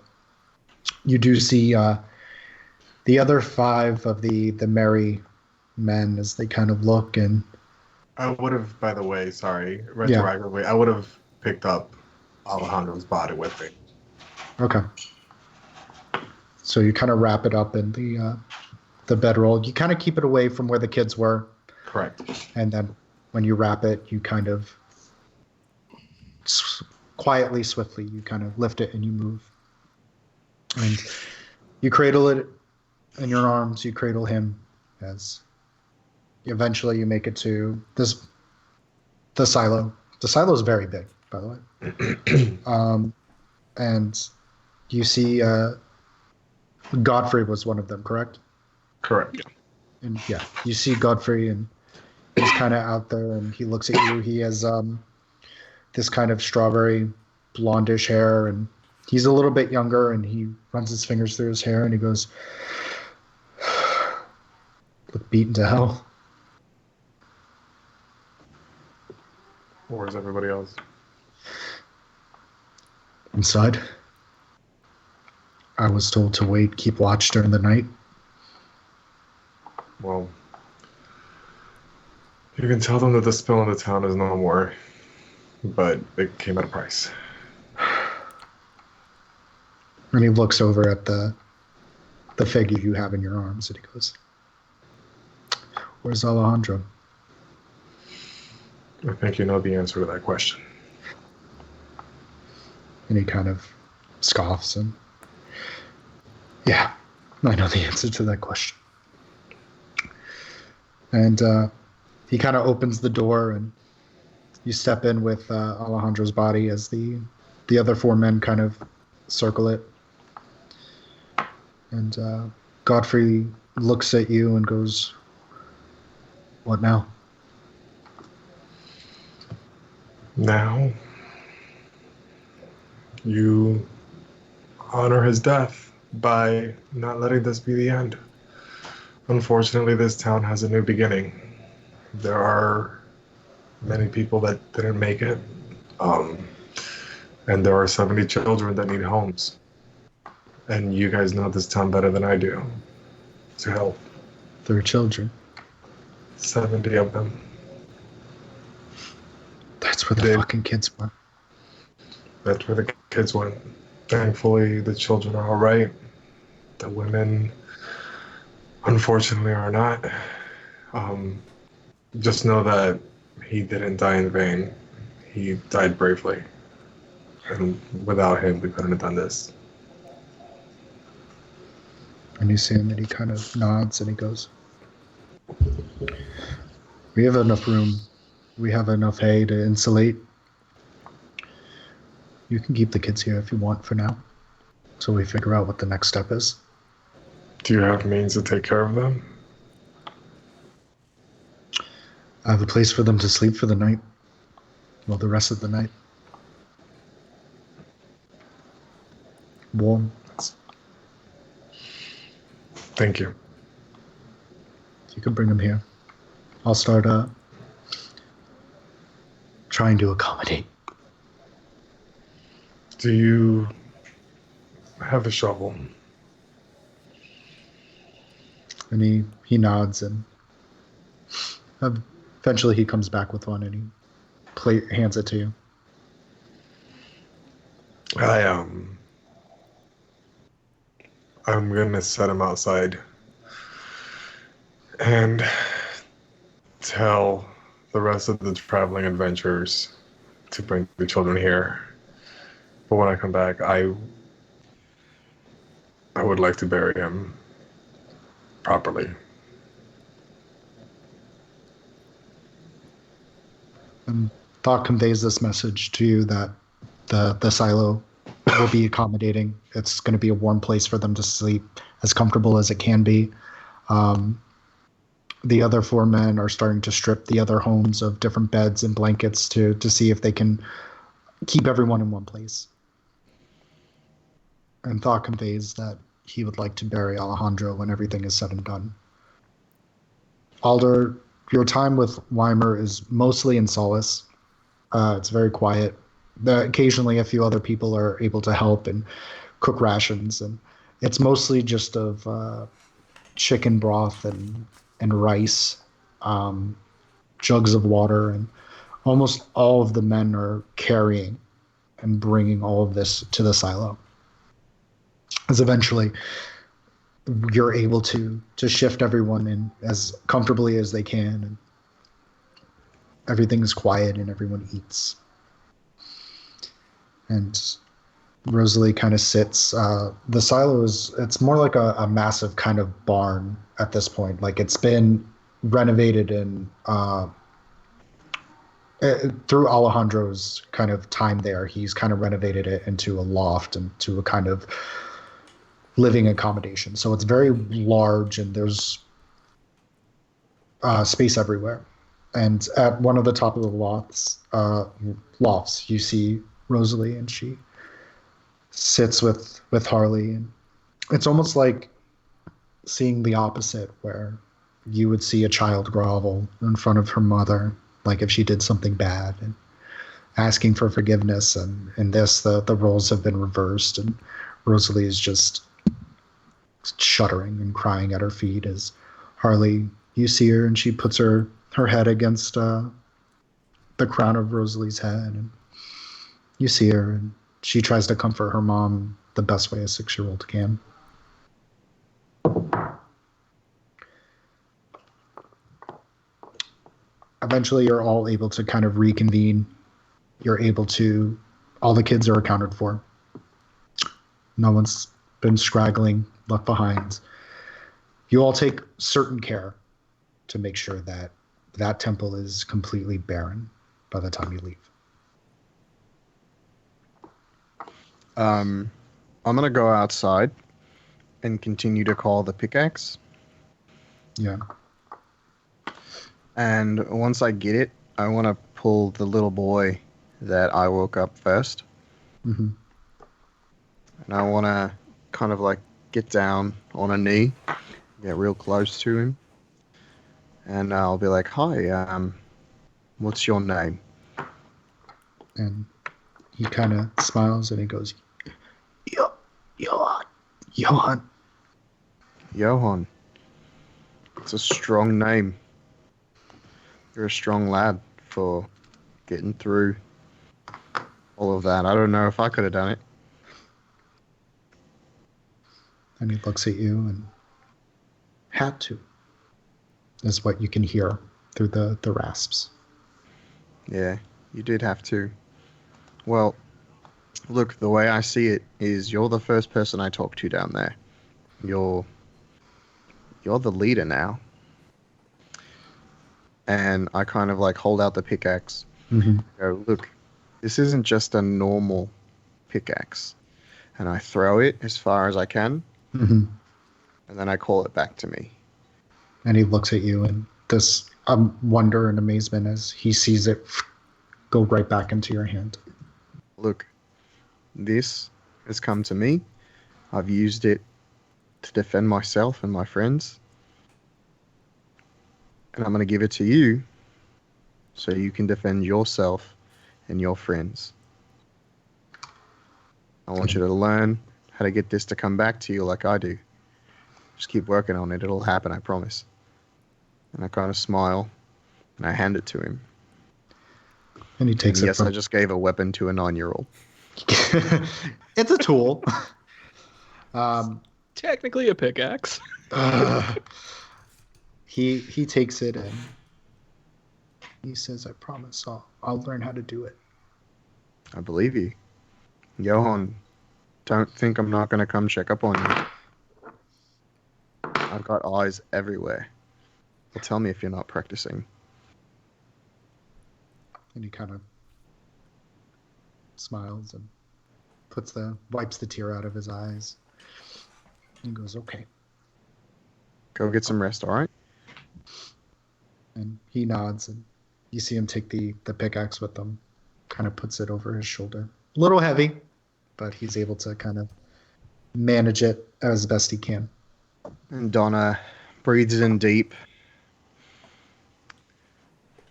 You do see the other 5 of the merry men as they kind of look, and I would have, by the way, sorry, retroactively, I would have picked up Alejandro's body with me. Okay. So you kind of wrap it up in the bedroll. You kind of keep it away from where the kids were. Correct. And then when you wrap it, you kind of quietly, swiftly, you kind of lift it and you move. And you cradle it in your arms. You cradle him as eventually you make it to the silo. The silo is very big, by the way. And you see Godfrey was one of them, correct? Correct. And yeah, you see Godfrey, and he's kind of out there, and he looks at you. He has this kind of strawberry blondish hair, and he's a little bit younger, and he runs his fingers through his hair, and he goes, look beaten to hell. Where's everybody else? Inside. I was told to wait, keep watch during the night. Well, you can tell them that the spill in the town is no more, but it came at a price. And he looks over at the figure you have in your arms, and he goes, where's Alejandro? I think you know the answer to that question. And he kind of scoffs, and yeah, I know the answer to that question. And he kind of opens the door, and you step in with Alejandro's body as the other 4 men kind of circle it. And Godfrey looks at you and goes, what now? Now, you honor his death by not letting this be the end. Unfortunately, this town has a new beginning. There are many people that didn't make it, and there are 70 children that need homes. And you guys know this town better than I do. To help. 3 children. 70 of them. That's where the fucking kids went. That's where the kids went. Thankfully, the children are all right. The women, unfortunately, are not. Just know that he didn't die in vain. He died bravely. And without him, we couldn't have done this. And you see him, and he kind of nods, and he goes, we have enough room. We have enough hay to insulate. You can keep the kids here if you want for now. till we figure out what the next step is. Do you have means to take care of them? I have a place for them to sleep for the night. Well, the rest of the night. Warm. Thank you. You can bring them here. I'll start trying to accommodate. Do you have a shovel? And he nods, and eventually he comes back with one, and he hands it to you. I'm gonna set him outside and tell the rest of the traveling adventurers to bring the children here. But when I come back, I would like to bury him properly. And Thokk conveys this message to you that the silo will be accommodating. It's going to be a warm place for them to sleep, as comfortable as it can be. The other 4 men are starting to strip the other homes of different beds and blankets to see if they can keep everyone in one place. And Thokk conveys that he would like to bury Alejandro when everything is said and done. Alder, your time with Weimer is mostly in solace. It's very quiet. Occasionally a few other people are able to help and cook rations, and it's mostly just of chicken broth and rice, jugs of water, and almost all of the men are carrying and bringing all of this to the silo. As eventually you're able to shift everyone in as comfortably as they can, and everything is quiet and everyone eats. And Rosalie kind of sits. The silo it's more like a massive kind of barn at this point. Like, it's been renovated and through Alejandro's kind of time there, he's kind of renovated it into a loft and to a kind of living accommodation. So it's very large, and there's space everywhere. And at one of the top of the lofts, you see Rosalie, and she sits with Harley, and it's almost like seeing the opposite, where you would see a child grovel in front of her mother, like if she did something bad, and asking for forgiveness. And in this, the roles have been reversed, and Rosalie is just shuddering and crying at her feet as Harley, you see her, and she puts her head against the crown of Rosalie's head, and you see her, and she tries to comfort her mom the best way a 6-year-old can. Eventually, you're all able to kind of reconvene. All the kids are accounted for. No one's been scraggling, left behind. You all take certain care to make sure that that temple is completely barren by the time you leave. I'm gonna go outside and continue to call the pickaxe. Yeah. And once I get it, I want to pull the little boy that I woke up first. Mm-hmm. And I want to kind of like get down on a knee, get real close to him. And I'll be like, hi, what's your name? And he kind of smiles and he goes, Johan. Johan. It's a strong name. You're a strong lad for getting through all of that. I don't know if I could have done it. And he looks at you and had to, is what you can hear through the rasps. Yeah, you did have to. Well, look, the way I see it is you're the first person I talk to down there. You're the leader now. And I kind of like hold out the pickaxe. Mm-hmm. Go, look, this isn't just a normal pickaxe. and I throw it as far as I can, Hmm. and then I call it back to me. And he looks at you and this wonder and amazement as he sees it go right back into your hand. Look, this has come to me. I've used it to defend myself and my friends. And I'm going to give it to you so you can defend yourself and your friends. I want you to learn how to get this to come back to you like I do. Just keep working on it. It'll happen, I promise. And I kind of smile and I hand it to him. And he takes And it yes, from I just gave a weapon to a 9-year-old. It's a tool. Technically a pickaxe. He takes it and he says, "I promise I'll learn how to do it." I believe you. Johan, don't think I'm not going to come check up on you. I've got eyes everywhere. Well, tell me if you're not practicing. And he kind of smiles and wipes the tear out of his eyes. And goes, "Okay." Go get some rest, all right? And he nods, and you see him take the pickaxe with him, kind of puts it over his shoulder. A little heavy, but he's able to kind of manage it as best he can. And Donna breathes in deep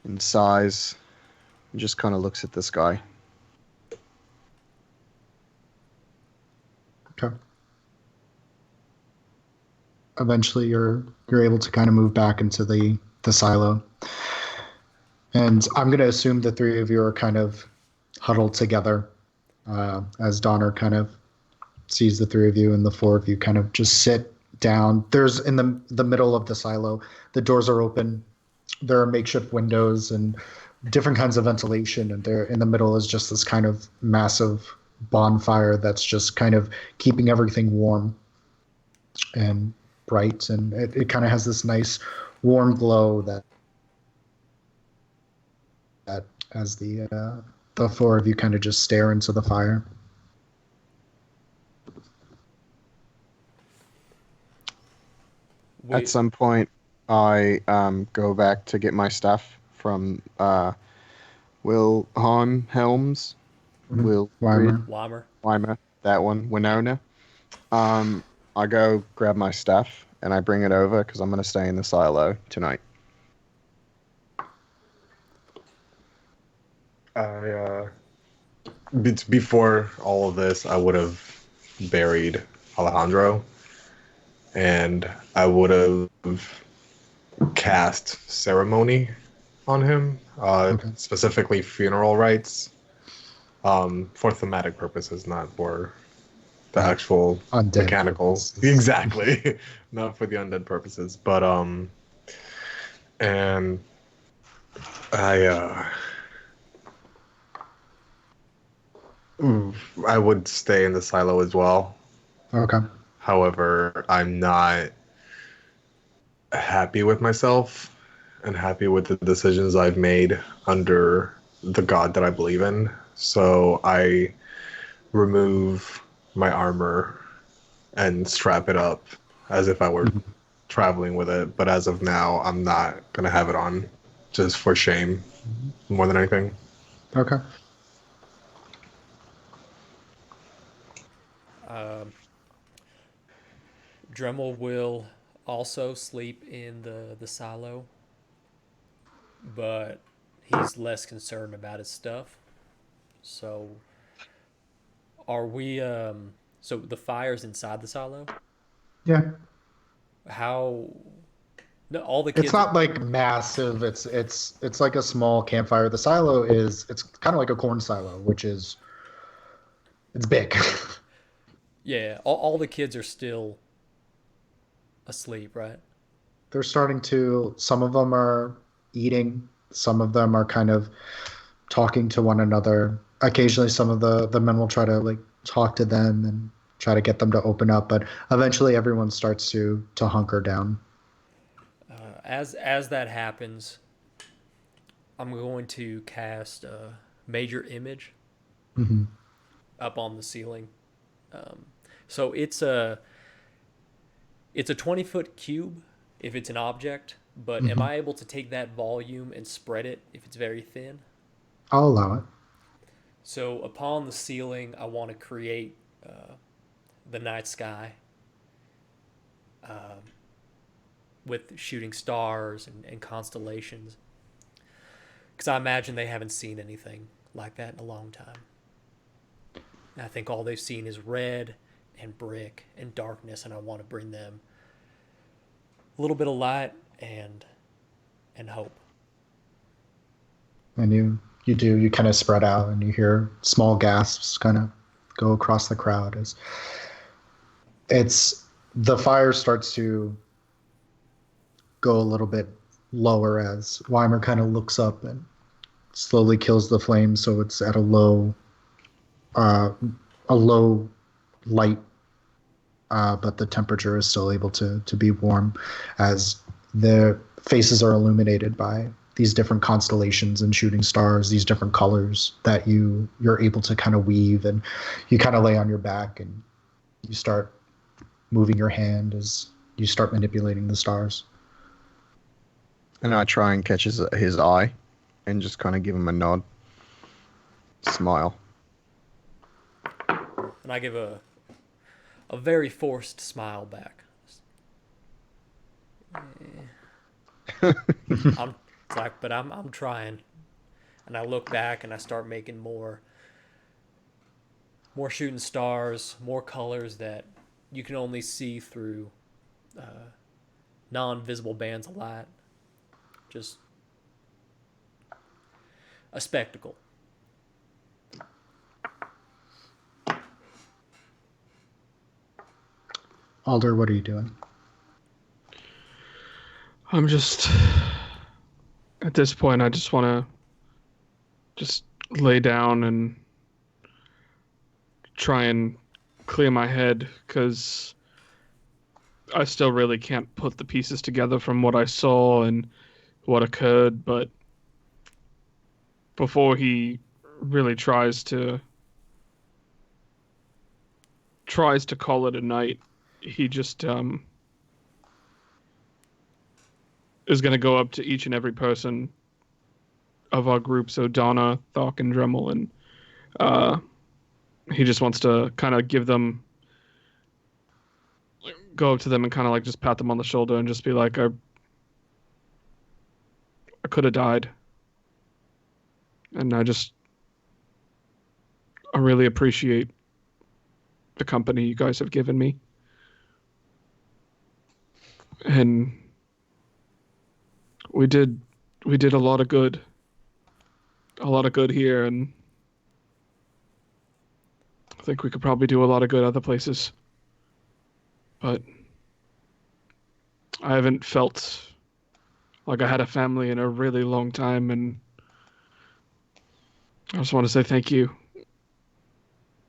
and sighs and just kind of looks at the sky. Okay. Eventually, you're able to kind of move back into the silo. And I'm going to assume the three of you are kind of huddled together as Donner kind of sees the three of you, and the four of you kind of just sit down. There's in the middle of the silo, the doors are open. There are makeshift windows and different kinds of ventilation, and there in the middle is just this kind of massive bonfire that's just kind of keeping everything warm and bright, and it kind of has this nice warm glow that as the four of you kind of just stare into the fire. At some point, I go back to get my stuff from Wilhelm Helms. Weimer. Weimer, that one. Winona. I go grab my stuff and I bring it over because I'm going to stay in the silo tonight. Before all of this, I would have buried Alejandro, and I would have cast ceremony on him, specifically funeral rites, for thematic purposes, not for the actual undead mechanical. purposes. Exactly, not for the undead purposes. But and I would stay in the silo as well. Okay. However, I'm not happy with myself and happy with the decisions I've made under the god that I believe in. So I remove my armor and strap it up as if I were traveling with it. But as of now, I'm not going to have it on just for shame more than anything. Okay. Dremel will also sleep in the silo, but he's less concerned about his stuff. So, are we? So the fire's inside the silo. Yeah. How? No, all the kids. It's not like massive. It's like a small campfire. The silo it's kind of like a corn silo, which is it's big. Yeah, all the kids are still asleep, right? They're starting to. Some of them are eating. Some of them are kind of talking to one another. Occasionally, some of the men will try to like talk to them and try to get them to open up, but eventually, everyone starts to hunker down. As that happens, I'm going to cast a major image up on the ceiling, So it's a 20-foot cube if it's an object, but am I able to take that volume and spread it if it's very thin? I'll allow it. So upon the ceiling, I want to create the night sky with shooting stars and constellations. Because I imagine they haven't seen anything like that in a long time. And I think all they've seen is red and brick and darkness, and I want to bring them a little bit of light and hope. And you kind of spread out, and you hear small gasps kind of go across the crowd as the fire starts to go a little bit lower as Weimer kind of looks up and slowly kills the flame, so it's at a low light, but the temperature is still able to be warm as the faces are illuminated by these different constellations and shooting stars, these different colors that you're able to kind of weave, and you kind of lay on your back and you start moving your hand as you start manipulating the stars. And I try and catch his eye and just kind of give him a nod. Smile. And I give a very forced smile back. I'm trying. And I look back and I start making more shooting stars, more colors that you can only see through non-visible bands of light. Just a spectacle. Alder, what are you doing? I'm just at this point. I just want to just lay down and try and clear my head, because I still really can't put the pieces together from what I saw and what occurred. But before he really tries to call it a night, he just is going to go up to each and every person of our group, so Donna, Thokk, and Dremel, and he just wants to kind of go up to them and kind of like just pat them on the shoulder and just be like, I could have died, and I really appreciate the company you guys have given me. And we did a lot of good here, and I think we could probably do a lot of good other places. But I haven't felt like I had a family in a really long time, and I just want to say thank you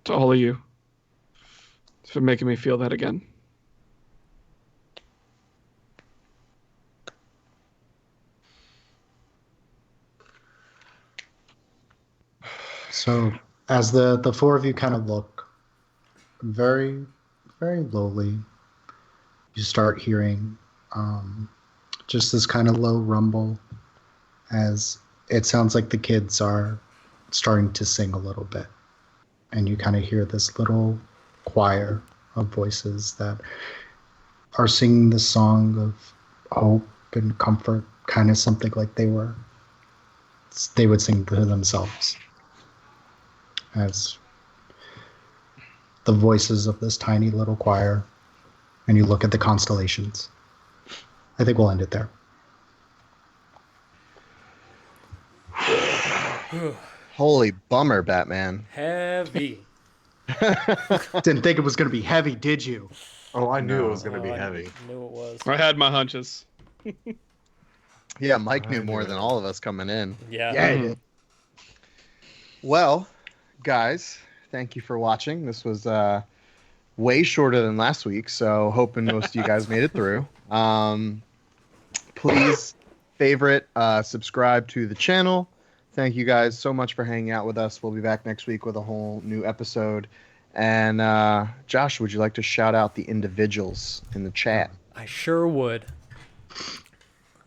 to all of you for making me feel that again. So as the four of you kind of look, very, very lowly, you start hearing just this kind of low rumble as it sounds like the kids are starting to sing a little bit. And you kind of hear this little choir of voices that are singing this song of hope and comfort, kind of something like they would sing to themselves. As the voices of this tiny little choir, and you look at the constellations. I think we'll end it there. Holy bummer, Batman. Heavy. Didn't think it was going to be heavy, did you? Oh, I knew it was going to be I heavy. knew it was. I had my hunches. Yeah, Mike knew more than all of us coming in. Yeah. Yeah, he did. Well, guys, thank you for watching. This was way shorter than last week, so hoping most of you guys made it through. Please favorite, subscribe to the channel. Thank you guys so much for hanging out with us. We'll be back next week with a whole new episode. And Josh, would you like to shout out the individuals in the chat? I sure would.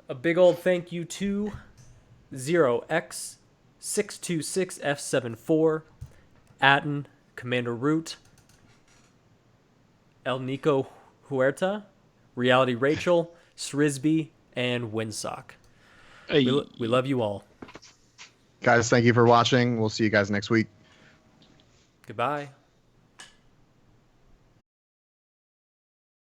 A big old thank you to 0x626F74, Atten, Commander Root, El Nico Huerta, Reality Rachel, Srisby, and Windsock. Hey. We love you all. Guys, thank you for watching. We'll see you guys next week. Goodbye.